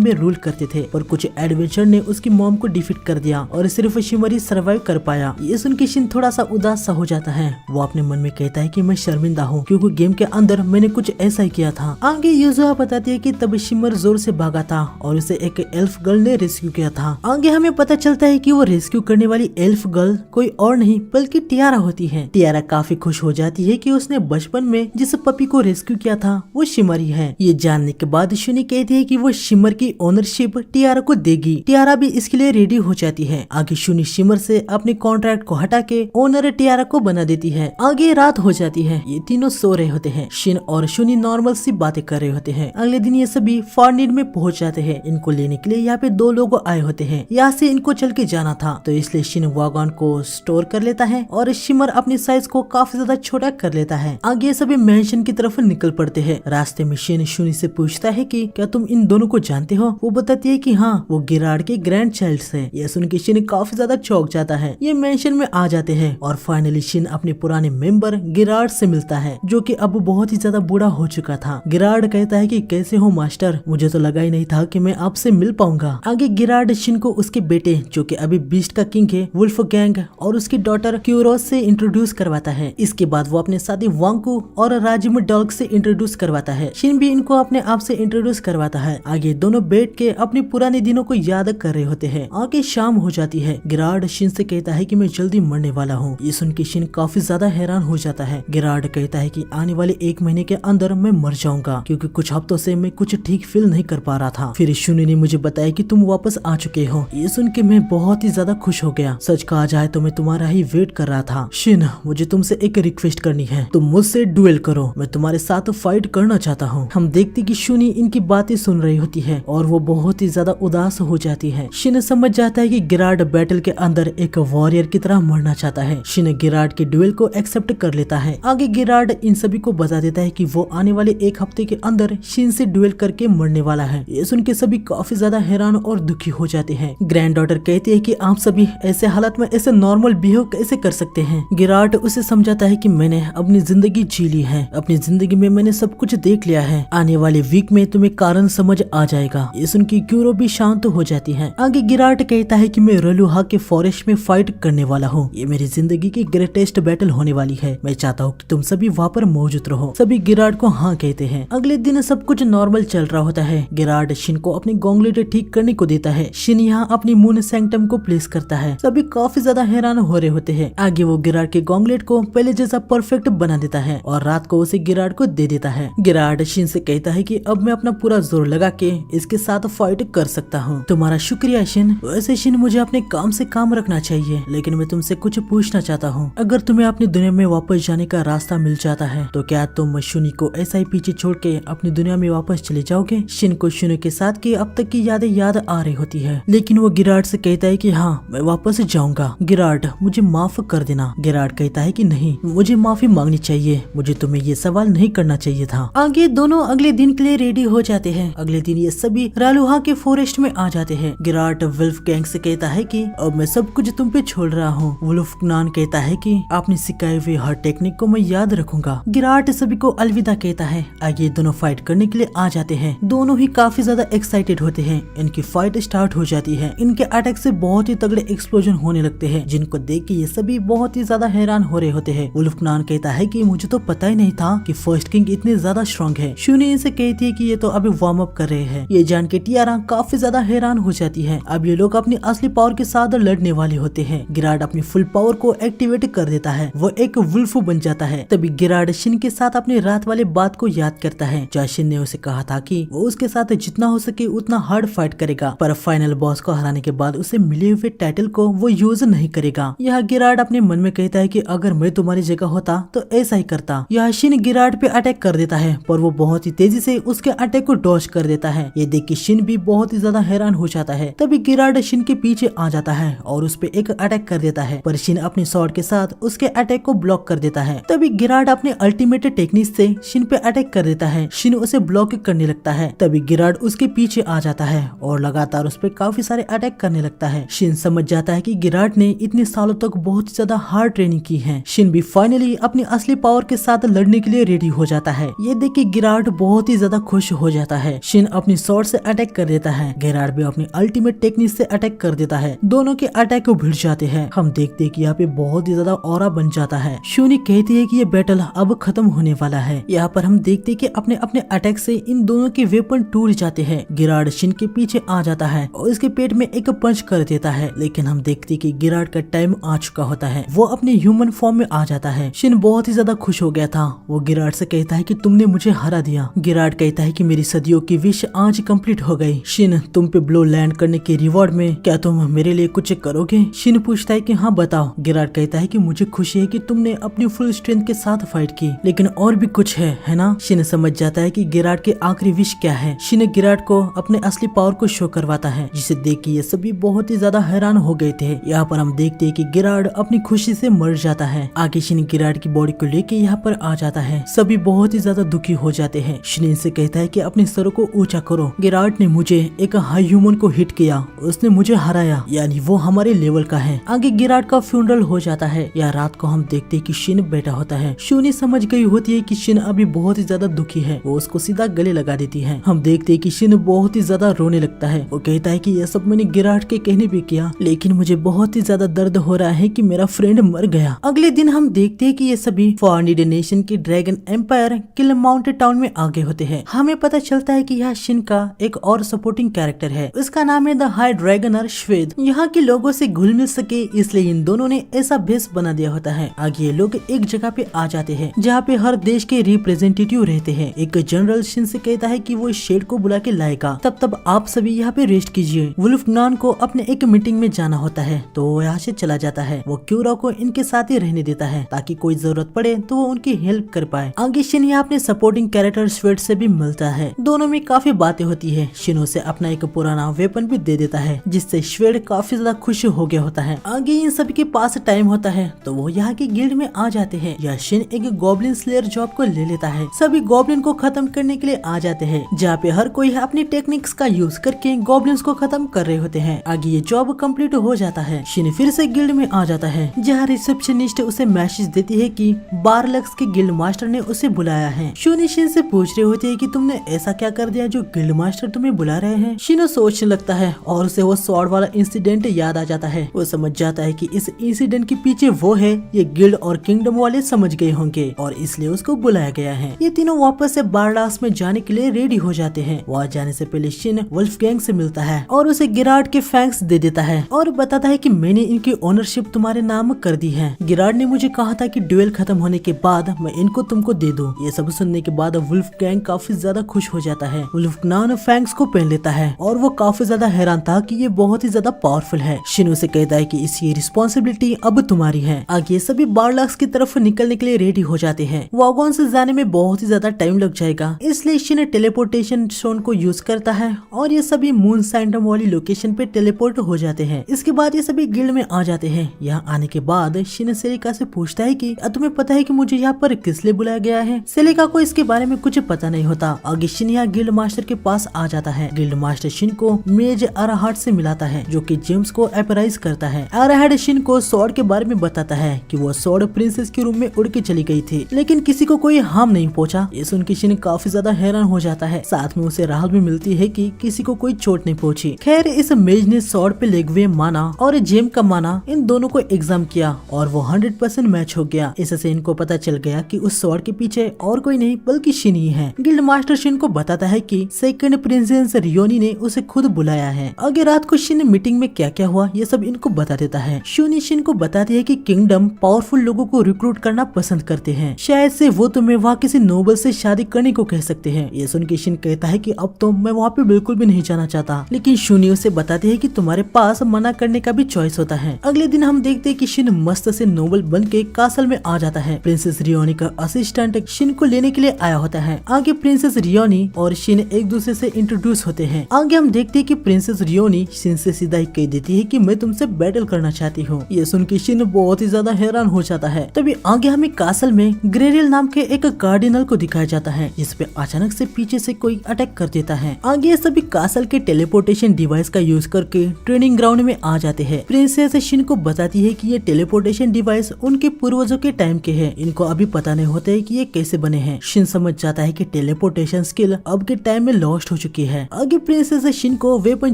में रूल करते थे, पर कुछ एडवेंचर ने उसकी मॉम को डिफीट कर दिया और सिर्फ शिमर ही सर्वाइव कर पाया। ये सुन के शिन थोड़ा सा उदास सा हो जाता है। वो अपने मन में कहता है कि मैं शर्मिंदा हूँ क्योंकि गेम के अंदर मैंने कुछ ऐसा ही किया था। आगे यूजुहा बताती है कि तब शिमर जोर से भागा था और उसे एक एल्फ गर्ल ने रेस्क्यू किया था। आगे हमें पता चलता है कि वो रेस्क्यू करने वाली एल्फ गर्ल कोई और नहीं बल्कि टियारा होती है। टियारा काफी खुश हो जाती है कि उसने बचपन में जिस पपी को रेस्क्यू किया था वो शिमर ही है। ये जानने के बाद शुनी कहती है कि वो शिमर की ओनरशिप टियारा को देगी। टियारा भी इसके लिए रेडी हो जाती है। आगे शुनी शिमर से अपने कॉन्ट्रैक्ट को हटा के ओनर टियारा को बना देती है। आगे रात हो जाती है। ये तीनों सो रहे होते हैं। शिन और शुनी नॉर्मल सी बातें कर रहे होते हैं। अगले दिन ये सभी फॉर्निड में पहुंच जाते हैं। इनको लेने के लिए यहाँ पे 2 लोग आए होते हैं। यहाँ से इनको चल के जाना था, तो इसलिए शिन वागन को स्टोर कर लेता है और शिमर अपनी साइज को काफी ज्यादा छोटा कर लेता है। आगे सभी मैंशन की तरफ निकल पड़ते हैं। रास्ते में शिन शुनी से पूछता है कि क्या तुम इन दोनों को जानते हो। वो बताती है कि हाँ, वो गिराड के ग्रैंड चाइल्ड है। यह सुन के शिन काफी ज्यादा चौंक जाता है। ये मैंशन में आ जाते हैं और फाइनली शिन अपने पुराने मेंबर गिराड से मिलता है, जो कि अब बहुत ही ज्यादा बूढ़ा हो चुका था। गिराड कहता है कि कैसे हो मास्टर, मुझे तो लगा ही नहीं था कि मैं आपसे मिल पाऊंगा। आगे गिराड शिन को उसके बेटे, जो कि अभी बीस्ट का किंग है, वुल्फ गैंग और उसकी डॉटर क्यूरोस से इंट्रोड्यूस करवाता है। इसके बाद वो अपने साथी वांकू और राजिम डॉग से इंट्रोड्यूस करवाता है। शिन भी इनको अपने आप से इंट्रोड्यूस करवाता है। आगे दोनों बैठ के अपने पुराने दिनों को याद कर रहे होते हैं। आगे शाम हो जाती है। गिराड शिन से कहता है कि मैं जल्दी मरने वाला हूँ। ये सुन के शिन काफी ज्यादा हैरान हो जाता है। गिराड कहता है कि आने वाले 1 महीने के अंदर मैं मर जाऊंगा क्योंकि कुछ हफ्तों से मैं कुछ ठीक फील नहीं कर पा रहा था। फिर शुनी ने मुझे बताया कि तुम वापस आ चुके हो। ये सुन के मैं बहुत ही ज्यादा खुश हो गया। सच कहा जाए तो मैं तुम्हारा ही वेट कर रहा था। शिन, मुझे तुमसे एक रिक्वेस्ट करनी है। तुम मुझसे डुएल करो, मैं तुम्हारे साथ फाइट करना चाहता हूँ। हम देखते कि शुनी इनकी बातें सुन रही होती है और वो बहुत ही ज्यादा उदास हो जाती है। शिन समझ जाता है कि गिराड बैटल के अंदर एक वॉरियर की तरह मरना चाहता है। शिन गिराड के डुएल को एक्सेप्ट कर लेता है। आगे गिराड इन सभी को बता देता है कि वो आने वाले 1 हफ्ते के अंदर शिन से डुएल करके मरने वाला है। ये सुन के सभी काफी ज्यादा हैरान और दुखी हो जाते हैं। ग्रैंड डॉटर कहती है कि आप सभी ऐसे हालत में ऐसे नॉर्मल बिहेव कैसे कर सकते हैं। गिराड उसे समझाता है कि मैंने अपनी जिंदगी जी ली है। अपनी जिंदगी में मैंने सब कुछ देख लिया है। आने वाले वीक में तुम्हें कारण समझ आ जाएगा। ये सुन के क्यूरो भी शांत हो जाती है। आगे गिराड कहता है कि मैं रलुहा के फॉरेस्ट में फाइट करने वाला हूँ। ये मेरी जिंदगी की ग्रेटेस्ट बैटल होने वाली है। मैं चाहता हूँ कि तुम सभी वहाँ पर मौजूद रहो। सभी गिराड को हाँ कहते हैं। अगले दिन सब कुछ नॉर्मल चल रहा होता है। गिराड शिन को अपनी गॉन्गलेट ठीक करने को देता है। शिन यहाँ अपनी मून सैंक्टम को प्लेस करता है। सभी काफी ज्यादा हैरान हो रहे होते हैं। आगे वो गिराड के गॉन्गलेट को पहले जैसा परफेक्ट बना देता है और रात को उसे गिराड को दे देता है। गिराड शिन से कहता है कि अब मैं अपना पूरा जोर लगा के इसके साथ फाइट कर सकता हूँ। तुम्हारा शुक्रिया शिन। वैसे शिन, मुझे अपने काम से काम रखना चाहिए, लेकिन मैं तुमसे कुछ पूछना चाहता हूँ। अगर तुम्हें अपनी दुनिया में वापस जाने का रास्ता मिल जाता है तो क्या तुम शुनी को ऐसा ही पीछे छोड़ के अपनी दुनिया में वापस चले जाओगे। शिन को शुनी के साथ की अब तक की यादें याद आ रही होती है, लेकिन वो गिराड से कहता है कि हाँ, मैं वापस जाऊंगा। गिराड, मुझे माफ कर देना। गिराड कहता है कि नहीं, मुझे माफी मांगनी चाहिए। मुझे तुम्हें ये सवाल नहीं करना चाहिए था। आगे दोनों अगले दिन के लिए रेडी हो जाते हैं। अगले दिन ये सभी रालुहा के फॉरेस्ट में आ जाते हैं। गिराड वुल्फ गैंग से कहता है कि अब मैं सब कुछ तुम पे छोड़ रहा हूँ। वुल्फ नान कहता है कि आपने सिखाए हुए हर टेक्निक को मैं याद रखूंगा। गिराड सभी को अलविदा कहता है। आगे दोनों फाइट करने के लिए आ जाते हैं। दोनों ही काफी ज्यादा एक्साइटेड होते हैं। इनकी फाइट स्टार्ट हो जाती है। इनके अटैक से बहुत ही तगड़े एक्सप्लोजन होने लगते हैं, जिनको देख के ये सभी बहुत ही ज्यादा हैरान हो रहे होते हैं। वुल्फ नान कहता है कि मुझे तो पता ही नहीं था कि फर्स्ट किंग इतने ज्यादा स्ट्रॉन्ग है। शुनी इनसे कहती है कि ये तो अभी वार्म अप कर रहे हैं। ये जान के टियारा काफी ज्यादा हैरान हो जाती है। अब ये लोग अपनी असली पावर के साथ लड़ने वाले होते हैं। गिराड अपनी फुल पावर को एक्टिवेट कर देता है। वो एक वुल्फ बन जाता है। तभी गिराड शिन के साथ अपनी रात वाले बात को याद करता है, जहाँ शिन ने उसे कहा था कि वो उसके साथ जितना हो सके उतना हार्ड फाइट करेगा, पर फाइनल बॉस को हराने के बाद उसे मिले हुए टाइटल को वो यूज नहीं करेगा। यह गिराड अपने मन में कहता है कि अगर मैं तुम्हारी जगह होता तो ऐसा ही करता। यह शिन गिराड पे अटैक कर देता है, पर वो बहुत ही तेजी से उसके अटैक को डॉज कर देता है। ये देख के शिन भी बहुत ही ज्यादा हैरान हो जाता है। तभी गिराड शिन के पीछे आ जाता है और उस पे एक अटैक कर देता है, पर शिन अपने स्वॉर्ड के साथ उसके अटैक को ब्लॉक कर देता है। तभी गिराड अपने अल्टीमेट टेक्निक से शिन पे अटैक कर देता है। शिन उसे ब्लॉक करने लगता है। तभी गिराड उसके पीछे आ जाता है और लगातार उस पे काफी सारे अटैक करने लगता है। शिन समझ जाता है कि गिराड ने इतने सालों तक बहुत ज्यादा हार्ड ट्रेनिंग की है। शिन भी फाइनली फाइनली अपनी असली पावर के साथ लड़ने के लिए रेडी हो जाता है। ये देख के गिरार्ड बहुत ही ज्यादा खुश हो जाता है। शिन अपनी स्वॉर्ड से अटैक कर देता है, गिरार्ड भी अपनी अल्टीमेट टेक्निक से अटैक कर देता है। दोनों के अटैक को भिड़ जाते हैं। हम देखते हैं कि यहाँ पे बहुत ही ज्यादा ऑरा बन जाता है। शूनी कहती है कि ये बैटल अब खत्म होने वाला है। यहाँ पर हम देखते हैं कि अपने अपने अटैक से इन दोनों के वेपन टूट जाते हैं। गिरार्ड शिन के पीछे आ जाता है और इसके पेट में एक पंच कर देता है, लेकिन हम देखते हैं कि गिरार्ड का टाइम आ चुका होता है। वो अपने ह्यूमन फॉर्म में आ जाता है। शिन बहुत ही ज्यादा खुश हो गया था। वो गिरार्ड से कहता है कि तुमने मुझे हरा दिया। गिरार्ड कहता है कि मेरी सदियों की विश आज कंप्लीट हो गई। शिन, तुम पे ब्लो लैंड करने के रिवॉर्ड में क्या तुम मेरे लिए कुछ करोगे? शिन पूछता है कि हाँ बताओ। गिरार्ड कहता है कि मुझे खुशी है कि तुमने अपनी फुल स्ट्रेंथ के साथ फाइट की, लेकिन और भी कुछ है ना? शिन समझ जाता है कि गिरार्ड की आखिरी विश क्या है। शिन गिरार्ड को अपने असली पावर को शो करवाता है, जिसे देख के ये सभी बहुत ही ज्यादा हैरान हो गए थे। यहाँ पर हम देखते हैं कि गिरार्ड अपनी खुशी से मर जाता है। आगे शिन गिरार्ड की बॉडी को लेके यहाँ पर आ जाता है। सभी बहुत ही ज्यादा दुखी हो जाते हैं। शिन इनसे कहता है कि अपने सरों को ऊंचा करो। गिरार्ड ने मुझे एक हाई ह्यूमन को हिट किया, उसने मुझे हराया, यानी वो हमारे लेवल का है। आगे गिरार्ड का फ्यूनरल हो जाता है। या रात को हम देखते हैं कि शिन बैठा होता है। शूनी समझ गई होती है कि शिन अभी बहुत ही ज्यादा दुखी है। वो उसको सीधा गले लगा देती है। हम देखते हैं कि शिन बहुत ही ज्यादा रोने लगता है। वो कहता है कि यह सब मैंने गिरार्ड के कहने भी किया, लेकिन मुझे बहुत ही ज्यादा दर्द हो रहा है कि मेरा फ्रेंड मर गया। अगले दिन हम देखते हैं कि ये सभी फॉर्निड नेशन की ड्रैगन एम्पायर किल माउंटेन टाउन में आगे होते हैं। हमें पता चलता है कि यह शिन का एक और सपोर्टिंग कैरेक्टर है। उसका नाम है द हाई ड्रैगनर श्वेद। यहाँ के लोगों से घुल मिल सके इसलिए इन दोनों ने ऐसा भेष बना दिया होता है। आगे ये लोग एक जगह पे आ जाते हैं जहाँ पे हर देश के रिप्रेजेंटेटिव रहते हैं। एक जनरल शिन से कहता है कि वो शेड को बुला के लाएगा, तब आप सभी यहाँ पे रेस्ट कीजिए। वुल्फगांग को अपने एक मीटिंग में जाना होता है, तो वो यहाँ से चला जाता है। वो क्यूरा को इनके साथ ही रहने देता है ताकि कोई जरूरत पड़े तो वो उनकी हेल्प कर पाए। आगे शिन यहाँ अपने सपोर्टिंग कैरेक्टर श्वेड से भी मिलता है। दोनों में काफी बातें होती है। शिन उसे अपना एक पुराना वेपन भी दे देता है, जिससे श्वेड काफी ज्यादा खुश हो गया होता है। आगे इन सभी के पास टाइम होता है तो वो यहाँ की गिल्ड में आ जाते हैं। यह शिन एक गॉब्लिन स्लेयर जॉब को ले लेता है। सभी गॉब्लिन को खत्म करने के लिए आ जाते हैं, जहाँ पे हर कोई अपनी टेक्निक्स का यूज करके गॉब्लिन्स को खत्म कर रहे होते हैं। आगे ये जॉब कंप्लीट हो जाता है। शिन फिर से गिल्ड में आ जाता है, जहाँ रिसेप्शनिस्ट उसे मैसेज देती है कि बारलक्स के गिल्ड मास्टर ने उसे बुलाया है। शूनी शिन से पूछ रहे होते हैं कि तुमने ऐसा क्या कर दिया जो गिल्ड मास्टर तुम्हें बुला रहे हैं। शिन सोचने लगता है और उसे वो स्वॉर्ड वाला इंसिडेंट याद आ जाता है। वो समझ जाता है कि इस इंसिडेंट के पीछे वो है, ये गिल्ड और किंगडम वाले समझ गए होंगे और इसलिए उसको बुलाया गया है। ये तीनों वापस से बारलाक्स में जाने के लिए रेडी हो जाते हैं। वहाँ जाने से पहले शिन वुल्फगैंग से मिलता है और उसे गिरार्ड के फैंक्स दे देता है और बताता है कि मैंने इनकी ओनरशिप तुम्हारे नाम कर दी है। गिरार्ड ने मुझे कहा था कि ड्यूएल खत्म होने के बाद मैं इनको तुमको दे दूं। ये सब सुनने के बाद वुल्फगैंग काफी ज्यादा खुश हो जाता है। वुल्फगांग फैंक्स को पहन लेता है और वो काफी ज्यादा हैरान था कि ये बहुत ही ज्यादा पावरफुल है। शिन उसे कहता है कि इसकी रिस्पॉन्सिबिलिटी अब तुम्हारी है। आगे सभी बारलाक्स की तरफ निकलने के लिए रेडी हो जाते हैं। वागोन से जाने में बहुत ही ज्यादा टाइम लग जाएगा, इसलिए शिन टेलीपोर्टेशन स्टोन को यूज करता है और ये सभी मून सैंडम वाली लोकेशन पे टेलीपोर्ट हो जाते हैं। इसके बाद ये सभी गिल्ड में आ जाते हैं। यहाँ आने के बाद शिन सेलिका से पूछता है कि तुम्हें पता है कि मुझे यहाँ पर किस लिए बुलाया गया है। सेलिका को इसके बारे में कुछ पता नहीं होता। आगे शिन यहाँ गिल्ड मास्टर के पास आ जाता है। गिल्ड मास्टर शिन को मेज अराहाट से मिलाता है, जो कि जेम्स को एपराइज करता है। अराहाट शिन को स्वॉर्ड के बारे में बताता है कि वो स्वॉर्ड प्रिंसेस के रूम में उड़ के चली गई थी, लेकिन किसी को कोई हार्म नहीं पहुंचा। ये सुन के शिन काफी ज्यादा हैरान हो जाता है। साथ में उसे राहत भी मिलती है कि किसी को कोई चोट नहीं पहुंची। खैर इस मेज ने स्वॉर्ड पे लेगवे माना और जेम का माना, इन दोनों को एग्जाम किया और वो 100% मैच हो गया। इससे इनको पता चल गया कि उस स्वॉर्ड के पीछे और कोई नहीं बल्कि शिन ही है। गिल्ड मास्टर शिन को बताता है कि सेकंड प्रिंसेस रियोनी ने उसे खुद बुलाया है। आगे रात को शिन मीटिंग में क्या क्या हुआ ये सब इनको बता देता है। शूनी शिन को बताती है कि किंगडम पावरफुल लोगों को रिक्रूट करना पसंद करते हैं, शायद से वो तुम्हें वहाँ किसी नोबल से शादी करने को कह सकते हैं। ये सुन के शिन कहता है कि अब तो मैं वहाँ पे बिल्कुल भी नहीं जाना चाहता, लेकिन शूनी उसे बताती है कि तुम्हारे पास मना करने का भी चॉइस होता है। अगले दिन हम देखते हैं कि शिन मस्त से नोबल बन के कासल में आ जाता है। प्रिंसेस रियोनी का असिस्टेंट शिन को लेने के लिए आया होता है। आगे प्रिंसेस रियोनी और शिन एक दूसरे से इंट्रोड्यूस होते हैं। आगे हम देखते हैं कि प्रिंसेस रियोनी शिन से सीधा ही कह देती है कि मैं तुमसे बैटल करना चाहती हूँ। ये सुन के शिन बहुत ही ज्यादा हैरान हो जाता है। तभी आगे हमें कासल में ग्रेरियल नाम के एक कार्डिनल को दिखाया जाता है, जिस पे अचानक से पीछे से कोई अटैक कर देता है। आगे ये सभी कासल के टेलीपोर्टेशन डिवाइस का यूज करके ट्रेनिंग ग्राउंड में आ जाते हैं। प्रिंसेस शिन को बताती है कि ये टेलीपोर्टेशन डिवाइस उनके पूर्व पूर्वजों के टाइम के हैं। इनको अभी पता नहीं होता है कि ये कैसे बने हैं। शिन समझ जाता है कि टेलीपोर्टेशन स्किल अब के टाइम में लॉस्ट हो चुकी है। आगे प्रिंसेस शिन को वेपन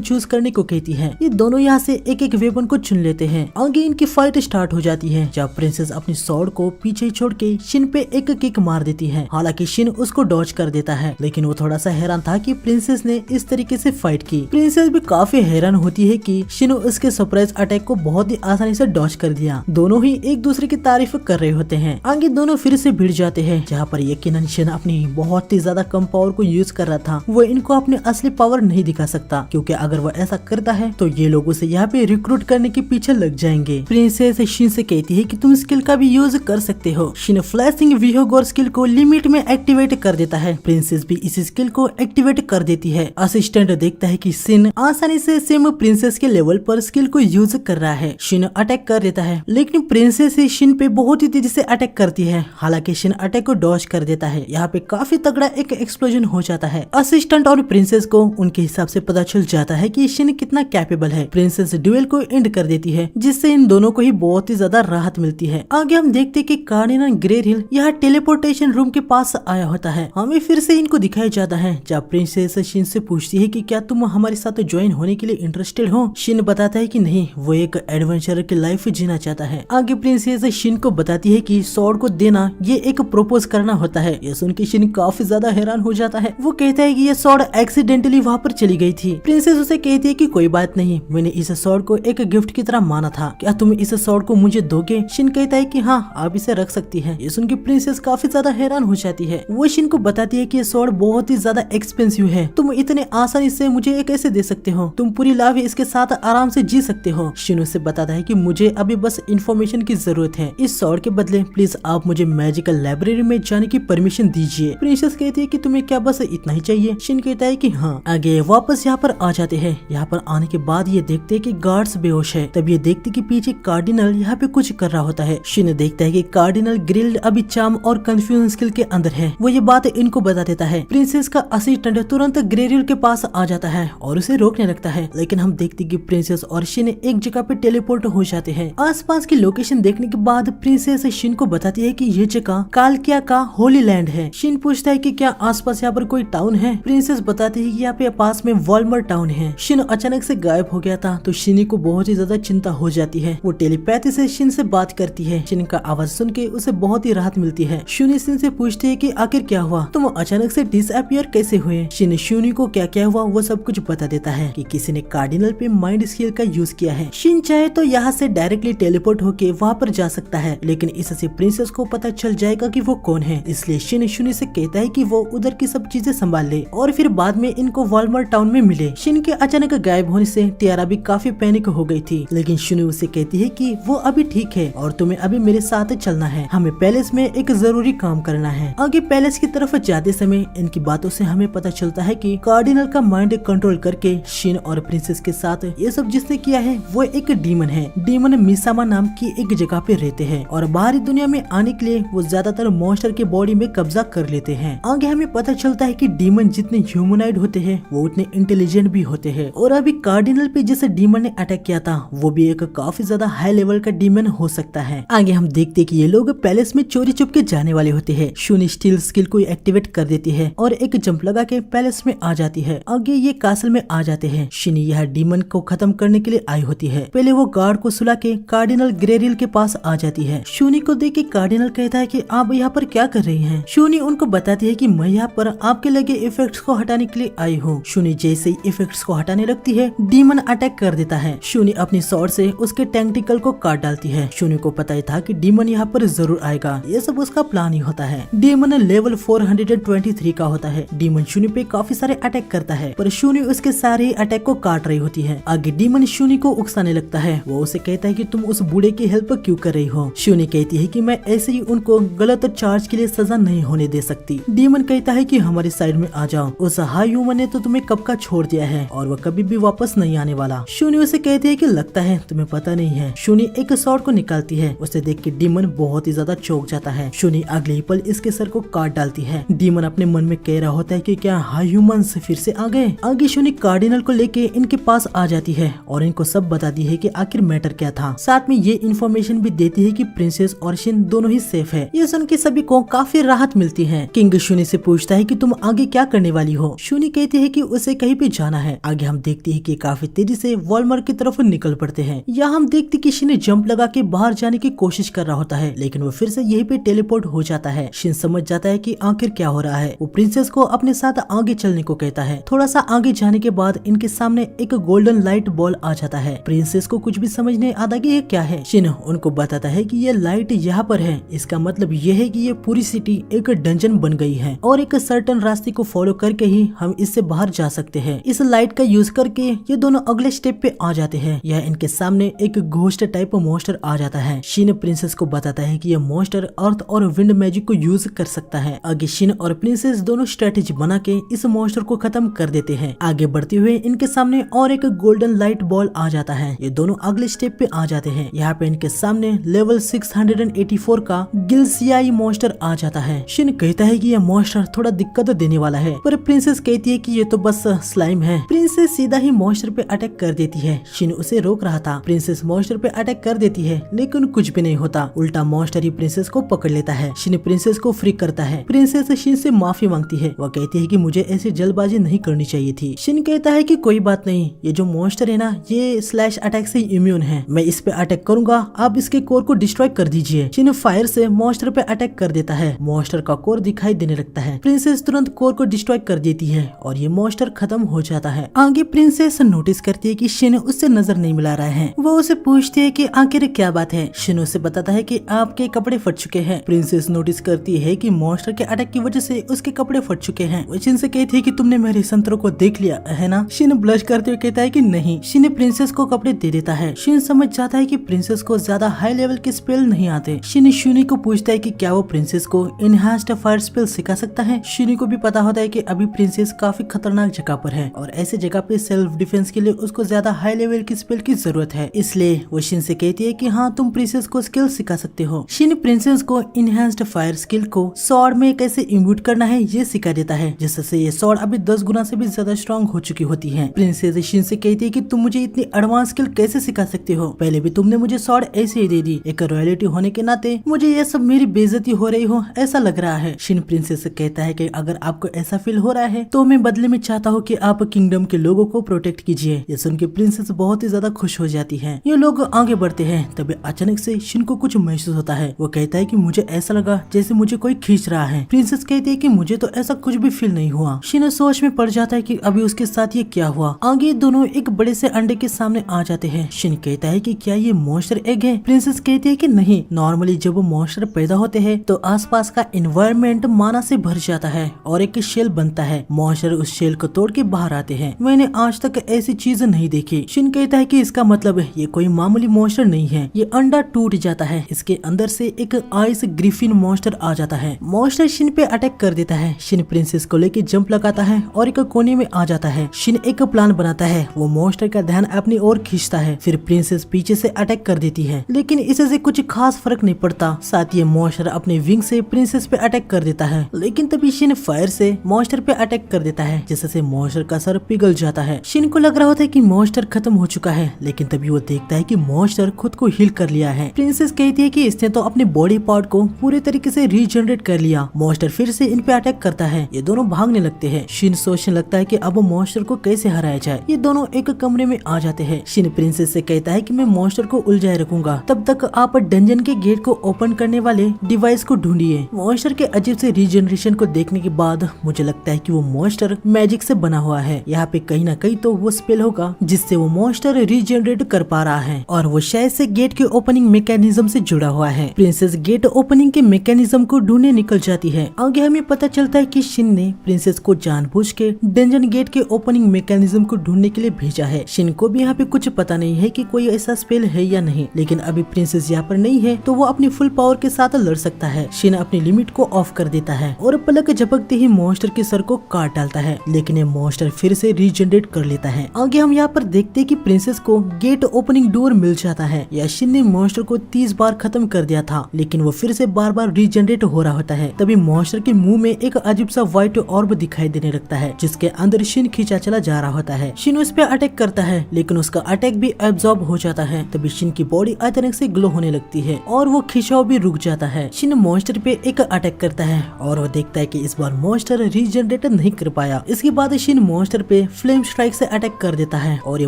चूज करने को कहती है। ये दोनों यहाँ से एक एक वेपन को चुन लेते हैं। आगे इनकी फाइट स्टार्ट हो जाती है, जब प्रिंसेस अपनी स्वॉर्ड को पीछे छोड़ के शिन पे एक किक मार देती है। हालांकि शिन उसको डॉज कर देता है, लेकिन वो थोड़ा सा हैरान था कि प्रिंसेस ने इस तरीके से फाइट की। प्रिंसेस भी काफी हैरान होती है कि शिन उसके सरप्राइज अटैक को बहुत ही आसानी से डॉज कर दिया। दोनों ही एक दूसरे की तारीफ कर रहे होते हैं। आगे दोनों फिर से भिड़ जाते हैं, जहाँ पर यकीनन शिन अपनी बहुत ही ज्यादा कम पावर को यूज कर रहा था। वो इनको अपने असली पावर नहीं दिखा सकता, क्योंकि अगर वो ऐसा करता है तो ये लोग उसे यहाँ पे रिक्रूट करने के पीछे लग जाएंगे। प्रिंसेस शिन से कहती है कि तुम स्किल का भी यूज कर सकते हो। शिन फ्लैशिंग विहोगोर स्किल को लिमिट में एक्टिवेट कर देता है। प्रिंसेस भी इस स्किल को एक्टिवेट कर देती है। असिस्टेंट देखता है कि शिन आसानी से सेम प्रिंसेस के लेवल पर स्किल को यूज कर रहा है। शिन अटैक कर देता है, लेकिन प्रिंसेस शिन पे बहुत ही तेजी से अटैक करती है। हालांकि शिन अटैक को डॉज कर देता है। यहाँ पे काफी तगड़ा एक एक्सप्लोजन हो जाता है। असिस्टेंट और प्रिंसेस को उनके हिसाब से पता चल जाता है कि शिन कितना कैपेबल है। प्रिंसेस ड्यूएल को एंड कर देती है, जिससे इन दोनों को ही बहुत ही ज्यादा राहत मिलती है। आगे हम देखते हैं कि कार्डिनल ग्रेरिल यहाँ टेलीपोर्टेशन रूम के पास आया होता है। हमें फिर से इनको दिखाया जाता है, जब प्रिंसेस शिन से पूछती है कि क्या तुम हमारे साथ ज्वाइन होने के लिए इंटरेस्टेड हो। शिन बताता है कि नहीं, वो एक एडवेंचरर की लाइफ जीना चाहता है। आगे प्रिंसेस शिन को बताती है कि स्वॉर्ड को देना ये एक प्रपोज करना होता है। ये सुन के शिन काफी ज्यादा हैरान हो जाता है। वो कहता है कि ये स्वॉर्ड एक्सीडेंटली वहाँ पर चली गई थी। प्रिंसेस उसे कहती है कि कोई बात नहीं, मैंने इस स्वॉर्ड को एक गिफ्ट की तरह माना था, क्या तुम इस स्वॉर्ड को मुझे दोगे। शिन कहता है कि हाँ, आप इसे रख सकती है। ये सुन के प्रिंसेस काफी ज्यादा हैरान हो जाती है। वो शिन को बताती है कि ये स्वॉर्ड बहुत ही ज्यादा एक्सपेंसिव है, तुम इतने आसानी से मुझे ये कैसे दे सकते हो, तुम पूरी लाइफ इसके साथ आराम से जी सकते हो। शिन उसे बताता है कि मुझे अभी बस इन्फॉर्मेशन की जरूरत है, इस स्वॉर्ड के बदले प्लीज आप मुझे मैजिकल लाइब्रेरी में जाने की परमिशन दीजिए। प्रिंसेस कहती है कि तुम्हें क्या बस इतना ही चाहिए। शिन कहता है कि हाँ। आगे वापस यहाँ पर आ जाते हैं। यहाँ पर आने के बाद ये देखते हैं कि गार्ड्स बेहोश है। तब ये देखते कि पीछे कार्डिनल यहाँ पे कुछ कर रहा होता है। शिन देखता है कि कार्डिनल ग्रिल्ड अभी चार्म और कंफ्यूजन स्किल के अंदर है। वो ये बात इनको बता देता है। प्रिंसेस का असिस्टेंट तुरंत ग्रेरिल के पास आ जाता है और उसे रोकने लगता है, लेकिन हम देखते कि प्रिंसेस और शिन एक जगह पे टेलीपोर्ट हो जाते हैं। आसपास की लोकेशन देखने के बाद प्रिंसेस शिन को बताती है कि ये जगह कालकिया का होली लैंड है। शिन पूछता है कि क्या आसपास यहाँ पर कोई टाउन है। प्रिंसेस बताती है कि यहाँ पे पास में वॉल्मर टाउन है। शिन अचानक से गायब हो गया था, तो शिनी को बहुत ही ज्यादा चिंता हो जाती है। वो टेलीपैथी से शिन से बात करती है। शिन का आवाज सुन के उसे बहुत ही राहत मिलती है। शूनी शिन से पूछती है कि आखिर क्या हुआ, तुम अचानक से डिसअपियर कैसे हुए। शिन शूनी को क्या क्या हुआ वो सब कुछ बता देता है कि किसी ने कार्डिनल पे माइंड स्किल का यूज किया है। शिन चाहे तो यहाँ से डायरेक्टली टेलीपोर्ट होके वहाँ पर जा सकता है, लेकिन इससे प्रिंसेस को पता चल जाएगा कि वो कौन है। इसलिए शिन शूनी से कहता है कि वो उधर की सब चीजें संभाल ले और फिर बाद में इनको वॉल्मर टाउन में मिले। शिन के अचानक गायब होने से टियारा भी काफी पैनिक हो गई थी, लेकिन शूनी उसे कहती है कि वो अभी ठीक है और तुम्हें अभी मेरे साथ चलना है, हमें पैलेस में एक जरूरी काम करना है। आगे पैलेस की तरफ जाते समय इनकी बातों से हमें पता चलता है कि कार्डिनल का माइंड कंट्रोल करके शिन और प्रिंसेस के साथ ये सब जिसने किया है वो एक डीमन है। डीमन मिसामा नाम की एक जगह पे रहते हैं और बाहरी दुनिया में आने के लिए वो ज्यादातर मॉन्स्टर के बॉडी में कब्जा कर लेते हैं। आगे हमें पता चलता है कि डीमन जितने ह्यूमनाइड होते हैं वो उतने इंटेलिजेंट भी होते हैं, और अभी कार्डिनल पे जिस डीमन ने अटैक किया था वो भी एक काफी ज्यादा हाई लेवल का डीमन हो सकता है। आगे हम देखते हैं कि ये लोग पैलेस में चोरी छुप के जाने वाले होते हैं। शूनी स्टील स्किल को एक्टिवेट कर देती है और एक जंप लगा के पैलेस में आ जाती है। आगे ये कासल में आ जाते हैं। शिनी यह डीमन को खत्म करने के लिए आई होती है। पहले वो गार्ड को सुला के कार्डिनल ग्रेरिल के पास आ जाती है। शूनी को देख के कार्डिनल कहता है कि आप यहाँ पर क्या कर रही हैं। शूनी उनको बताती है कि मैं यहाँ पर आपके लगे इफेक्ट्स को हटाने के लिए आई हूँ। शूनी जैसे ही इफेक्ट्स को हटाने लगती है डीमन अटैक कर देता है। शूनी अपनी स्वॉर्ड से उसके टेंटिकल को काट डालती है। शूनी को पता ही था कि डीमन यहाँ पर जरूर आएगा, ये सब उसका प्लान ही होता है। डीमन लेवल 423 का होता है। डीमन शूनी पे काफी सारे अटैक करता है, पर शूनी उसके सारे अटैक को काट रही होती है। आगे डीमन शूनी को उकसाने लगता है। वो उसे कहता है कि तुम उस बूढ़े की हेल्प क्यों कर रही हो। शूनी कहती है कि मैं ऐसे ही उनको गलत चार्ज के लिए सजा नहीं होने दे सकती। डीमन कहता है कि हमारे साइड में आ जाओ, उस हाई ह्यूमन ने तो तुम्हें कब का छोड़ दिया है और वो कभी भी वापस नहीं आने वाला। शूनी उसे कहती है कि लगता है तुम्हें पता नहीं है। शूनी एक स्वॉर्ड को निकालती है। उसे देख के डीमन बहुत ही ज्यादा चौंक जाता है। शूनी अगले ही पल इसके सर को काट डालती है। डीमन अपने मन में कह रहा होता है कि क्या हाई ह्यूमंस फिर से आ गए। आगे शूनी कार्डिनल को लेके इनके पास आ जाती है और इनको सब बताती है कि आखिर मैटर क्या था। साथ में ये इन्फॉर्मेशन भी देती है कि प्रिंसेस और शिन दोनों ही सेफ है। ये सुन के सभी को काफी राहत मिलती है। किंग शूनी से पूछता है कि तुम आगे क्या करने वाली हो। शूनी कहती है कि उसे कहीं पे जाना है। आगे हम देखते हैं कि काफी तेजी से वॉलमार्ट की तरफ निकल पड़ते हैं। यहाँ हम देखते कि शिन जंप लगा के बाहर जाने की कोशिश कर रहा होता है, लेकिन वो फिर से यहीं पे टेलीपोर्ट हो जाता है। शिन समझ जाता है कि आखिर क्या हो रहा है। वो प्रिंसेस को अपने साथ आगे चलने को कहता है। थोड़ा सा आगे जाने के बाद इनके सामने एक गोल्डन लाइट बॉल आ जाता है। प्रिंसेस को कुछ भी समझ नहीं आता कि ये क्या है। शिन उनको बताता है कि ये लाइट यहाँ पर है, इसका मतलब ये है कि ये पूरी सिटी एक डंजन बन गई है और एक सर्टन रास्ते को फॉलो करके ही हम इससे बाहर जा सकते हैं। इस लाइट का यूज करके ये दोनों अगले स्टेप पे आ जाते हैं। यह इनके सामने एक घोस्ट टाइप मॉन्स्टर आ जाता है। शिन प्रिंसेस को बताता है कि ये मॉन्स्टर अर्थ और विंड मैजिक को यूज कर सकता है। आगे शिन और प्रिंसेस दोनों स्ट्रेटेजी बना के इस मॉन्स्टर को खत्म कर देते हैं। आगे बढ़ते हुए इनके सामने और एक गोल्डन लाइट बॉल आ जाता है। ये दोनों अगले स्टेप पे आ जाते हैं। यहाँ पे इनके सामने लेवल 684 का गिलसियाई मॉन्स्टर आ जाता है। शिन कहता है कि ये मॉन्स्टर थोड़ा दिक्कत देने वाला है, पर प्रिंसेस कहती है कि ये तो बस स्लाइम है। प्रिंसेस सीधा ही मॉन्स्टर पे अटैक कर देती है। शिन उसे रोक रहा था। प्रिंसेस मॉन्स्टर पे अटैक कर देती है, लेकिन कुछ भी नहीं होता। उल्टा मॉन्स्टर ही प्रिंसेस को पकड़ लेता है। शिन प्रिंसेस को फ्री करता है। प्रिंसेस शिन से माफी मांगती है। वह कहती है कि मुझे ऐसी जल्दबाजी नहीं करनी चाहिए थी। शिन कहता है कि कोई बात नहीं, ये जो मॉन्स्टर है ना, ये स्लैश अटैक से इम्यून है। मैं इस पे अटैक करूंगा, आप इसके कोर को डिस्ट्रॉय कर दीजिए। शिन फायर से मॉन्स्टर पे अटैक कर देता है। मॉन्स्टर का कोर दिखाई देने लगता है। प्रिंसेस तुरंत कोर को डिस्ट्रॉय कर देती है और ये मॉन्स्टर खत्म हो जाता है। आगे प्रिंसेस नोटिस करती है कि शिन उससे नजर नहीं मिला रहा है। वो उसे पूछती है कि आखिर क्या बात है। शिन उसे बताता है कि आपके कपड़े फट चुके हैं। प्रिंसेस नोटिस करती है कि मॉन्स्टर के अटैक की वजह से उसके कपड़े फट चुके हैं। वो शिन से कहती है कि तुमने मेरे संतरों को देख लिया है ना। शिन ब्लश करते हुए कहता है कि नहीं। शिन प्रिंसेस को कपड़े दे देता है। शिन समझ जाता है कि प्रिंसेस को ज्यादा हाई लेवल के स्पेल नहीं आते। शिन शूनी को पूछता है कि क्या वो प्रिंसेस को इनहांस्ड फायर स्पेल सिखा सकता है। शूनी को भी पता होता है कि अभी प्रिंसेस काफी खतरनाक जगह पर है और ऐसे जगह पे सेल्फ डिफेंस के लिए उसको ज्यादा हाई लेवल की स्पेल की जरूरत है। इसलिए वो शिन से कहती है कि हाँ, तुम प्रिंसेस को स्किल सिखा सकते हो। शिन प्रिंसेस को इनहांस्ड फायर स्किल को स्वॉर्ड में कैसे इम्यूट करना है ये सिखा देता है, जिससे ये स्वॉर्ड अभी 10 गुना से भी ज्यादा स्ट्रॉन्ग हो चुकी होती है। प्रिंसेस शिन से कहती है कि तुम मुझे इतनी एडवांस स्किल कैसे सिखा सकते हो, पहले भी तुमने मुझे स्वॉर्ड ऐसे ही दे दी। एक रॉयल्टी होने के नाते मुझे ये सब मेरी बेइज्जती हो रही हो ऐसा लग रहा है। शिन प्रिंसेस से कहता है कि अगर आपको ऐसा फील हो रहा है तो मैं बदले में चाहता हूँ कि आप किंगडम के लोगों को प्रोटेक्ट कीजिए। ये सुन के प्रिंसेस बहुत ही ज्यादा खुश हो जाती है। ये लोग आगे बढ़ते हैं, तभी अचानक से शिन को कुछ महसूस होता है। वो कहता है कि मुझे ऐसा लगा जैसे मुझे कोई खींच रहा है। प्रिंसेस कहती है कि मुझे तो ऐसा कुछ भी फील नहीं हुआ। शिन सोच में पड़ जाता है कि अभी उसके साथ ये क्या हुआ। आगे दोनों एक बड़े से अंडे के सामने आ जाते हैं। शिन कहता है कि क्या ये मॉन्स्टर एग है। प्रिंसेस कहती है कि नहीं, नॉर्मली जब वो मॉन्स्टर पैदा होते हैं तो आसपास का एनवायरनमेंट माना से भर जाता है और एक शेल बनता है। मॉन्स्टर उस शेल को तोड़ के बाहर आते हैं। मैंने आज तक ऐसी चीज नहीं देखी। शिन कहता है कि इसका मतलब ये कोई मामूली मॉन्स्टर नहीं है। ये अंडा टूट जाता है, इसके अंदर से एक आइस ग्रिफिन मॉन्स्टर आ जाता है। मॉन्स्टर शिन पे अटैक कर देता है। शिन प्रिंसेस को लेके जंप लगाता है और एक कोने में आ जाता है। शिन एक प्लान बनाता है। वो मॉन्स्टर का ध्यान अपनी ओर खींचता है। फिर प्रिंसेस पीछे से अटैक कर देती है, लेकिन इससे कुछ खास फर्क नहीं पड़ता। साथ ही मॉन्स्टर अपने विंग से प्रिंसेस पे अटैक कर देता है, लेकिन तभी शिन फायर से मॉन्स्टर पे अटैक कर देता है, जिससे मॉन्स्टर का सर पिघल जाता है। शिन को लग रहा होता है कि मॉन्स्टर खत्म हो चुका है, लेकिन तभी वो देखता है कि मॉन्स्टर खुद को हील कर लिया है। प्रिंसेस कहती है कि इसने तो अपने बॉडी पार्ट को पूरे तरीके से रीजनरेट कर लिया। मॉन्स्टर फिर से इन पे अटैक करता है। ये दोनों भागने लगते हैं। शिन सोचने लगता है कि अब मॉन्स्टर को कैसे हराया जाए। ये दोनों एक कमरे में आ जाते हैं। शिन प्रिंसेस से कहता है कि मैं मॉन्स्टर को उलझाए रखूंगा, तब तक आप डंजन के गेट को ओपन करने वाले डिवाइस को ढूंढिए। मॉन्स्टर के अजीब से रीजनरेशन को देखने के बाद मुझे लगता है कि वो मॉन्स्टर मैजिक से बना हुआ है। यहाँ पे कहीं ना कहीं तो वो स्पेल होगा जिससे वो मॉन्स्टर रीजनरेट कर पा रहा है, और वो शायद से गेट के ओपनिंग मैकेनिज्म से जुड़ा हुआ है। प्रिंसेस गेट ओपनिंग के मैकेनिज्म को ढूंढने निकल जाती है। आगे हमें पता चलता है कि शिन ने प्रिंसेस को जानबूझ के डंजन गेट के ओपनिंग मैकेनिज्म को ढूंढने के लिए भेजा है। शिन को भी यहाँ पे कुछ पता नहीं है कि कोई ऐसा स्पेल है या नहीं, लेकिन अभी प्रिंसेस यहाँ पर नहीं है तो वो अपनी फुल पावर के साथ लड़ सकता है। शिन अपनी लिमिट को ऑफ कर देता है और पलक झपकते ही मॉन्स्टर के सर को काट डालता है, लेकिन ये मॉन्स्टर फिर से रीजनरेट कर लेता है। आगे हम यहाँ पर देखते हैं कि प्रिंसेस को गेट ओपनिंग डोर मिल जाता है। या शिन ने मॉन्स्टर को 30 बार खत्म कर दिया था, लेकिन वो फिर से बार बार रीजनरेट हो रहा होता है। तभी मॉन्स्टर के मुंह में एक अजीब सा व्हाइट ऑर्ब दिखाई देने लगता है, जिसके अंदर शिन खींचा चला जा रहा होता है। शिन उस पर अटैक करता है, लेकिन उसका अटैक भी एब्जॉर्ब हो जाता है। तभी शिन की बॉडी अचानक से ग्लो होने लगती लगती है और वो खिंचाव भी रुक जाता है। शिन मॉन्स्टर पे एक अटैक करता है और वो देखता है कि इस बार मॉन्स्टर रीजनरेट नहीं कर पाया। इसके बाद शिन मॉन्स्टर पे फ्लेम स्ट्राइक से अटैक कर देता है और ये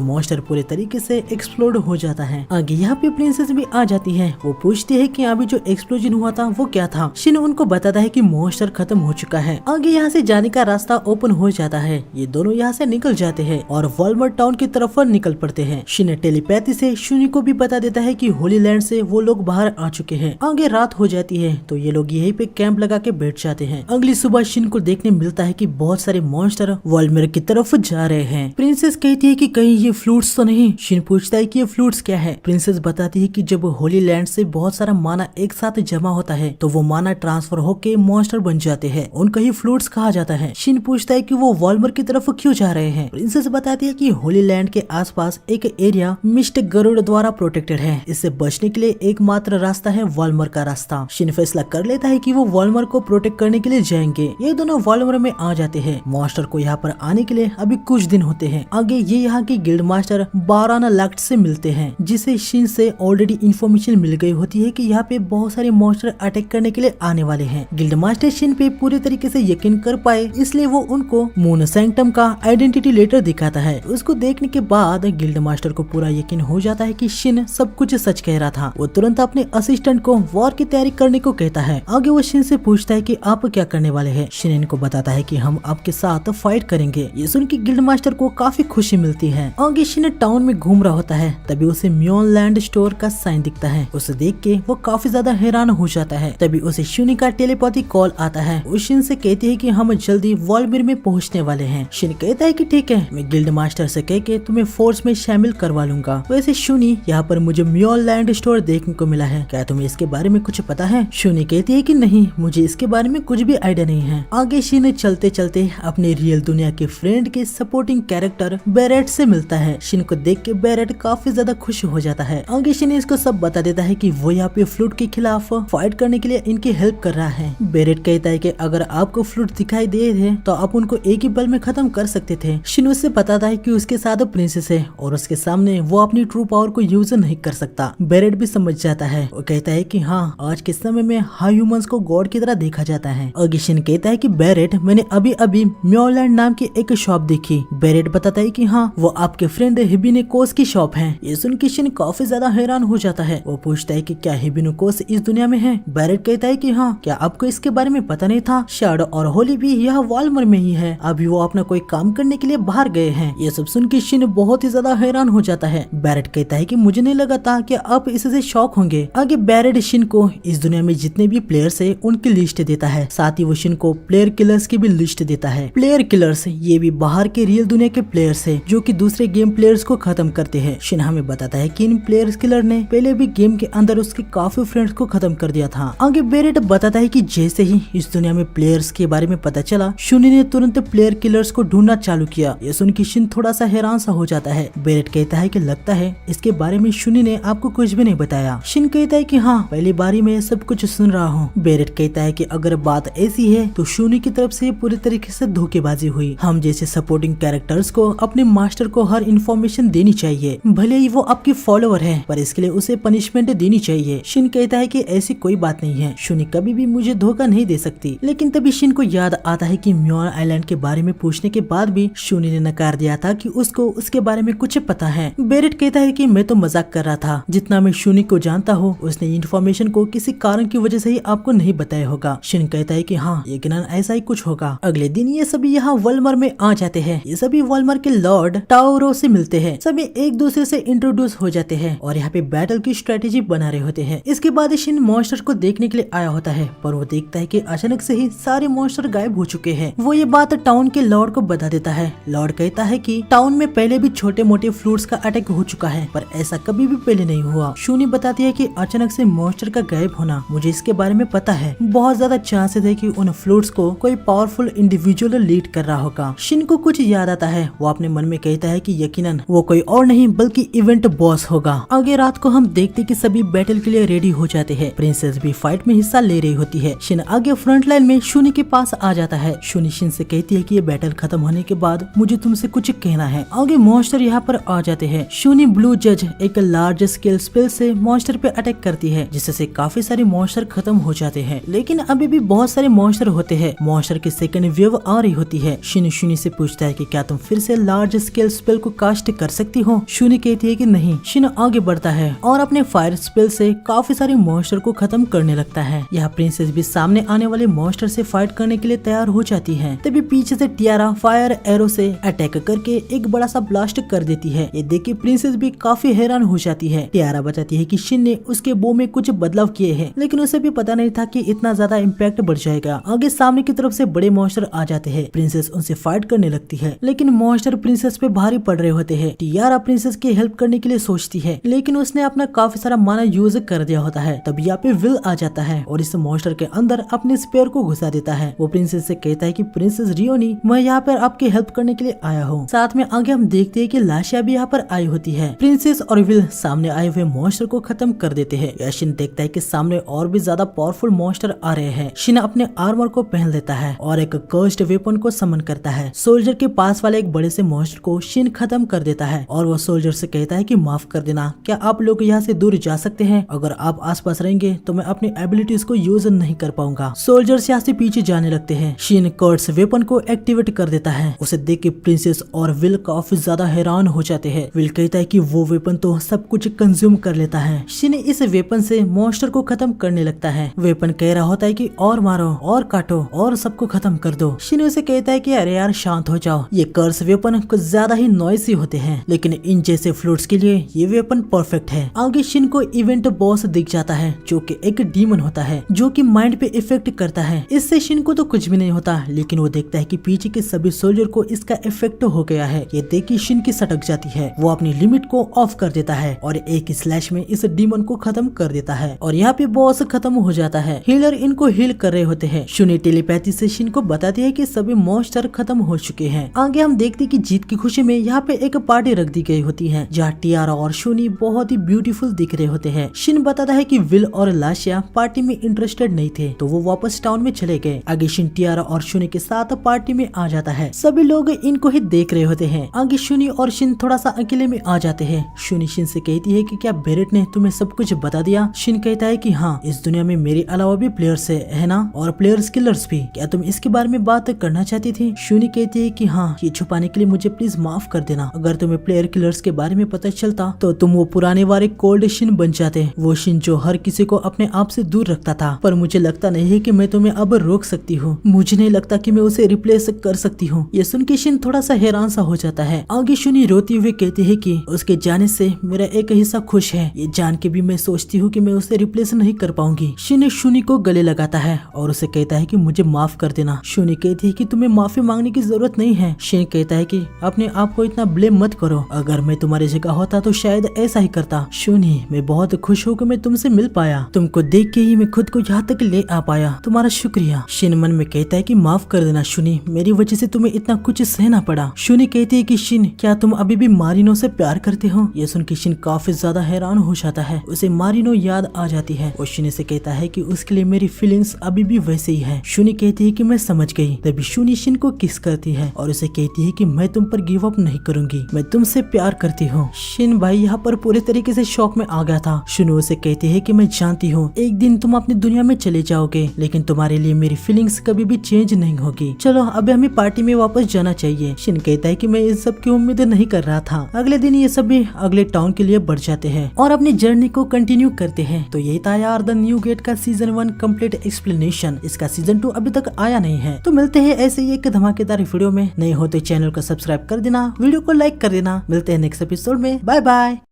मॉन्स्टर पूरे तरीके से एक्सप्लोड हो जाता है। आगे यहाँ पे प्रिंसेस भी आ जाती है। वो पूछती है कि अभी जो एक्सप्लोजन हुआ था वो क्या था। शिन उनको बताता है कि मॉन्स्टर खत्म हो चुका है। आगे यहाँ से जाने का रास्ता ओपन हो जाता है। ये दोनों यहाँ से निकल जाते हैं और वॉलमार्ट टाउन की तरफ निकल पड़ते हैं। शिन टेलीपैथी से शूनी को भी बता देता है कि होली लैंड से वो लोग बाहर आ चुके हैं। आगे रात हो जाती है तो ये लोग यहीं पे कैंप लगा के बैठ जाते हैं। अगली सुबह शिन को देखने मिलता है कि बहुत सारे मॉन्स्टर वॉलमेर की तरफ जा रहे हैं। प्रिंसेस कहती है कि कहीं ये फ्लूट्स तो नहीं। शिन पूछता है कि ये फ्लूट्स क्या है। प्रिंसेस बताती है कि जब होली लैंड से बहुत सारा माना एक साथ जमा होता है तो वो माना ट्रांसफर होके मॉन्स्टर बन जाते हैं। उनको ही फ्लूट्स कहा जाता है। शिन पूछता है कि वो वॉलमर की तरफ क्यों जा रहे हैं। प्रिंसेस बताती है कि होली लैंड के आसपास एक एरिया मिस्ट गरुड़ द्वारा प्रोटेक्टेड है। इससे बचने के लिए एकमात्र रास्ता है वॉलमर का रास्ता। शिन फैसला कर लेता है कि वो वॉलमर को प्रोटेक्ट करने के लिए जाएंगे। ये दोनों वॉलमर में आ जाते हैं। मॉन्स्टर को यहाँ पर आने के लिए अभी कुछ दिन होते हैं। आगे ये यहाँ के गिल्ड मास्टर बाराना लैक्ट से मिलते हैं, जिसे शिन से ऑलरेडी इन्फॉर्मेशन मिल गई होती है कि यहाँ पे बहुत सारे मॉन्स्टर अटैक करने के लिए आने वाले हैं। गिल्ड मास्टर शिन पे पूरे तरीके से यकीन कर पाए, इसलिए वो उनको मून सैंक्टम का आइडेंटिटी लेटर दिखाता है। उसको देखने के बाद गिल्ड मास्टर को पूरा यकीन हो जाता है कि शिन सब कुछ सच कह रहा था। वो तुरंत अपने असिस्टेंट को वॉर की तैयारी करने को कहता है। आगे वो शिन से पूछता है कि आप क्या करने वाले हैं। शिन इनको बताता है कि हम आपके साथ फाइट करेंगे। ये सुन के गिल्ड मास्टर को काफी खुशी मिलती है। आगे शिन टाउन में घूम रहा होता है, तभी उसे म्योन लैंड स्टोर का साइन दिखता है। उसे देख के वो काफी ज्यादा हैरान हो जाता है। तभी उसे शूनी का टेलीपैथी कॉल आता है। वो शिन से कहती है कि हम जल्दी वॉलमिर में पहुंचने वाले हैं। शिन कहता है कि ठीक है, मैं गिल्ड मास्टर से कह के तुम्हें फोर्स में शामिल करवा लूंगा। वैसे शूनी, यहाँ पर मुझे म्योन लैंड स्टोर देखने को मिला है, क्या तुम्हें इसके बारे में कुछ पता है। शूनी कहती है कि नहीं, मुझे इसके बारे में कुछ भी आइडिया नहीं है। आगे शिन चलते चलते अपने रियल दुनिया के फ्रेंड के सपोर्टिंग कैरेक्टर बेरेट से मिलता है। शिन को देख के बेरेट काफी ज्यादा खुश हो जाता है। आगे शिन इसको सब बता देता है कि वो यहाँ पे फ्लूट के खिलाफ फाइट करने के लिए इनकी हेल्प कर रहा है। बेरेट कहता है कि अगर आपको फ्लूट दिखाई दे थे तो आप उनको एक ही पल में खत्म कर सकते थे। शिन उससे बताता है कि उसके साथ प्रिंसेस है और उसके सामने वो अपनी ट्रू पावर को यूज नहीं कर सकता। बेरेट भी समझ जाता है। वो कहता है कि हाँ, आज के समय में हाई ह्यूमंस को गॉड की तरह देखा जाता है। आगे शिन कहता है कि बेरेट, मैंने अभी अभी म्योलैंड नाम की एक शॉप देखी। बेरेट बताता है कि हाँ, वो आपके फ्रेंड हिबिनेकोस की शॉप है। ये सुन के शिन काफी ज्यादा हैरान हो जाता है। वो पूछता है कि क्या हिबिनेकोस इस दुनिया में है। बेरेट कहता है कि हाँ, क्या आपको इसके बारे में पता नहीं था। शैडो और होली भी यह वॉलमर में ही है। अभी वो अपना कोई काम करने के लिए बाहर गए हैं। ये सब सुन के शिन बहुत ही ज्यादा हैरान हो जाता है। बेरेट कहता है कि मुझे नहीं लगा था कि आप इससे शॉक होंगे। आगे बेरेट शिन को इस दुनिया में जितने भी प्लेयर्स है उनकी लिस्ट देता है। साथ ही वो शिन को प्लेयर किलर्स की भी लिस्ट देता है। प्लेयर किलर्स ये भी बाहर के रियल दुनिया के प्लेयर्स है जो कि दूसरे गेम प्लेयर्स को खत्म करते हैं। शिन हमें बताता है कि इन प्लेयर्स किलर ने पहले भी गेम के अंदर उसके काफी फ्रेंड्स को खत्म कर दिया था। आगे बेरेट बताता है कि जैसे ही इस दुनिया में प्लेयर्स के बारे में पता चला, शूनी ने तुरंत प्लेयर किलर्स को ढूंढना चालू किया। ये सुन के शिन थोड़ा सा हैरान सा हो जाता है। बेरेट कहता है कि लगता है इसके बारे में शूनी ने आपको कुछ भी नहीं बताया। शिन कहता है कि हाँ, पहली बारी में सब कुछ सुन रहा हूँ। बेरेट कहता है कि अगर बात ऐसी है तो शूनी की तरफ से पूरी तरीके से धोखेबाजी हुई। हम जैसे सपोर्टिंग कैरेक्टर्स को अपने मास्टर को हर इन्फॉर्मेशन देनी चाहिए, भले ही वो आपकी फॉलोअर है, पर इसके लिए उसे पनिशमेंट देनी चाहिए। शिन कहता है कि ऐसी कोई बात नहीं है, शूनी कभी भी मुझे धोखा नहीं दे सकती। लेकिन तभी शिन को याद आता है कि म्योन आइलैंड के बारे में पूछने के बाद भी शूनी ने नकार दिया था कि उसको उसके बारे में कुछ पता है। बेरेट कहता है कि मैं तो मजाक कर रहा था, जितना मैं शूनी को जानता हूँ उसने इन्फॉर्मेशन को किसी कारण की वजह से ही आपको नहीं बताया होगा। शिन कहता है कि हाँ, यकीनन ऐसा ही कुछ होगा। अगले दिन ये सभी यहाँ वॉलमर में आ जाते हैं। ये सभी वॉलमर के लॉर्ड टाउरो से मिलते हैं। सभी एक दूसरे से इंट्रोड्यूस हो जाते हैं और यहाँ पे बैटल की स्ट्रेटेजी बना रहे होते हैं। इसके बाद शिन मॉन्स्टर को देखने के लिए आया होता है, पर वो देखता है कि अचानक से ही सारे मॉन्स्टर गायब हो चुके हैं। वो ये बात टाउन के लॉर्ड को बता देता है। लॉर्ड कहता है कि टाउन में पहले भी छोटे मोटे फ्लूट्स का अटैक हो चुका है, पर ऐसा कभी भी पहले नहीं हुआ। शूनी बताती है कि अचानक से मॉन्स्टर का गायब होना, मुझे इसके बारे में पता है। बहुत ज्यादा चांसेस है कि उन फ्लूट्स को कोई पावरफुल इंडिविजुअल लीड कर रहा होगा। शिन को कुछ याद आता है। वो अपने मन में कहता है कि यकीनन वो कोई और नहीं बल्कि इवेंट बॉस होगा। आगे रात को हम देखते कि सभी बैटल के लिए रेडी हो जाते हैं। प्रिंसेस भी फाइट में हिस्सा ले रही होती है। शिन आगे फ्रंट लाइन में शूनी के पास आ जाता है। शूनी शिन से कहती है कि ये बैटल खत्म होने के बाद मुझे तुमसे कुछ कहना है। आगे मॉन्स्टर यहाँ पर आ जाते हैं। शूनी ब्लू जज एक लार्ज स्केल स्पेल से मॉन्स्टर मॉन्स्टर पे अटैक करती है, जिससे काफी सारे मॉन्स्टर खत्म हो जाते हैं। लेकिन अभी भी बहुत सारे मॉन्स्टर होते हैं। मॉन्स्टर की सेकंड वेव आ रही होती है। शिन शुनी से पूछता है कि क्या तुम फिर से लार्ज स्केल स्पेल को कास्ट कर सकती हो। शुनी कहती है कि नहीं। शिन आगे बढ़ता है और अपने फायर स्पेल से काफी सारे मॉन्स्टर को खत्म करने लगता है। यहाँ प्रिंसेस भी सामने आने वाले मॉन्स्टर से फाइट करने के लिए तैयार हो जाती है। तभी पीछे से टियारा फायर एरो से अटैक करके एक बड़ा सा ब्लास्ट कर देती है। ये देख के प्रिंसेस भी काफी हैरान हो जाती है। टियारा बताती है कि शिन ने उसके बो में कुछ बदलाव किए हैं, लेकिन उसे भी पता नहीं था कि इतना ज्यादा इम्पैक्ट बढ़ जाएगा। आगे सामने की तरफ से बड़े मॉन्स्टर आ जाते हैं। प्रिंसेस उनसे फाइट करने लगती है, लेकिन मॉन्स्टर प्रिंसेस पे भारी पड़ रहे होते हैं। टियारा प्रिंसेस की हेल्प करने के लिए सोचती है, लेकिन उसने अपना काफी सारा माना यूज कर दिया होता है। तब यहाँ पे विल आ जाता है और इस मॉन्स्टर के अंदर अपने स्पेयर को घुसा देता है। वो प्रिंसेस से कहता है कि प्रिंसेस रियोनी, मैं यहाँ पर आपकी हेल्प करने के लिए आया हूँ। साथ में आगे हम देखते हैं कि लाशिया भी यहाँ पर आई होती है। प्रिंसेस और विल सामने आए हुए मॉन्स्टर को खत्म कर देते हैं। शिन देखता है कि सामने और भी ज्यादा पावरफुल मॉन्स्टर आ रहे हैं। शिन अपने आर्मर को पहन लेता है और एक कर्स्ड वेपन को समन करता है। सोल्जर के पास वाले एक बड़े से मॉन्स्टर को शिन खत्म कर देता है और वो सोल्जर से कहता है कि माफ कर देना, क्या आप लोग यहाँ से दूर जा सकते हैं? अगर आप आसपास रहेंगे तो मैं अपनी एबिलिटीज को यूज नहीं कर पाऊंगा। सोल्जर्स यहाँ से पीछे जाने लगते हैं। शिन कर्स्ड वेपन को एक्टिवेट कर देता है। उसे देख के प्रिंसेस और विल काफी ज्यादा हैरान हो जाते हैं। विल कहता है कि वो वेपन तो सब कुछ कंज्यूम कर लेता है। शिन इस वेपन से मॉन्स्टर को खत्म करने लगता है। वेपन कह रहा होता है कि और मारो और काटो और सबको खत्म कर दो। शिन उसे कहता है कि अरे यार शांत हो जाओ, ये कर्स वेपन कुछ ज्यादा ही नॉइसी होते हैं, लेकिन इन जैसे फ्लूट्स के लिए ये वेपन परफेक्ट है। आगे शिन को इवेंट बॉस दिख जाता है, जो कि एक डीमन होता है जो कि माइंड पे इफेक्ट करता है। इससे शिन को तो कुछ भी नहीं होता, लेकिन वो देखता है कि पीछे के सभी सोल्जर को इसका इफेक्ट हो गया है। ये देख के शिन की सटक जाती है। वो अपनी लिमिट को ऑफ कर देता है और एक स्लैश में इस डीमन को खत्म कर देता है और यहाँ पे बॉस खत्म हो जाता है। हीलर इनको हील कर रहे होते हैं। शुनी टेलीपैथी से शिन को बताती है कि सभी मॉन्स्टर खत्म हो चुके हैं। आगे हम देखते कि जीत की खुशी में यहाँ पे एक पार्टी रख दी गई होती है, जहाँ टियारा और शुनी बहुत ही ब्यूटीफुल दिख रहे होते हैं। शिन बताता है कि विल और लाशिया पार्टी में इंटरेस्टेड नहीं थे, तो वो वापस टाउन में चले गए। आगे शिन टियारा और शुनी के साथ पार्टी में आ जाता है। सभी लोग इनको ही देख रहे होते हैं। आगे शुनी और शिन थोड़ा सा अकेले में आ जाते हैं। शुनी शिन से कहती है कि क्या बेरेट ने तुम्हें सब कुछ बता दिया? शिन कहता है कि हाँ, इस दुनिया में मेरे अलावा भी प्लेयर्स है ना, और प्लेयर्स किलर्स भी। क्या तुम इसके बारे में बात करना चाहती थी? शुनी कहती है कि हाँ, ये छुपाने के लिए मुझे प्लीज माफ कर देना। अगर तुम्हें प्लेयर किलर्स के बारे में पता चलता तो तुम वो पुराने वाले कोल्ड शिन बन जाते, वो शिन जो हर किसी को अपने आप से दूर रखता था। पर मुझे लगता नहीं है कि मैं तुम्हें अब रोक सकती हूँ। मुझे नहीं लगता कि मैं उसे रिप्लेस कर सकती हूँ। ये सुन के शिन थोड़ा सा हैरान सा हो जाता है। आगे शुनी रोती हुए कहती है कि उसके जाने से मेरा एक हिस्सा खुश है। ये जान के भी मैं सोचती हूँ कि मैं उसे रिप्लेस नहीं कर पाऊंगी। शिन शुनी को गले लगाता है और उसे कहता है कि मुझे माफ कर देना। शुनी कहती है कि तुम्हें माफी मांगने की जरूरत नहीं है। शिन कहता है कि अपने आप को इतना ब्लेम मत करो, अगर मैं तुम्हारी जगह होता तो शायद ऐसा ही करता। शुनी, मैं बहुत खुश हूँ कि मैं तुमसे मिल पाया। तुमको देख के ही मैं खुद को यहाँ तक ले आ पाया। तुम्हारा शुक्रिया। शिन मन में कहता है कि माफ कर देना शुनी, मेरी वजह से तुम्हें इतना कुछ सहना पड़ा। शुनी कहती है कि शिन, क्या तुम अभी भी मारिनो से प्यार करते हो? ये सुन के शिन काफी ज्यादा हैरान हो जाता है। उसे मारिनो याद आ जाती है। वो शुनी से कहता है कि उसके लिए मेरी फीलिंग्स अभी भी वैसे ही है। शुनी कहती है कि मैं समझ गई। तभी शुनी शिन को किस करती है और उसे कहती है कि मैं तुम पर गिव अप नहीं करूंगी, मैं तुमसे प्यार करती हूँ। शिन भाई यहाँ पर पूरे तरीके से शॉक में आ गया था। शुनू उसे कहती है कि मैं जानती हूँ एक दिन तुम अपनी दुनिया में चले जाओगे, लेकिन तुम्हारे लिए मेरी फीलिंग्स कभी भी चेंज नहीं होगी। चलो अब हमें पार्टी में वापस जाना चाहिए। शिन कहता है कि मैं इस सब की उम्मीद नहीं कर रहा था। अगले दिन ये सभी अगले टाउन के लिए बढ़ जाते हैं और अपनी जर्नी को कंटिन्यू करते हैं। तो यही था यार द न्यू गेट का सीजन 1 कंप्लीट एक्सप्लेनेशन। इसका सीजन 2 अभी तक आया नहीं है। तो मिलते हैं ऐसे ही एक धमाकेदार वीडियो में। नए हो तो चैनल को सब्सक्राइब कर देना, वीडियो को लाइक कर देना। मिलते हैं नेक्स्ट एपिसोड में। Bye bye.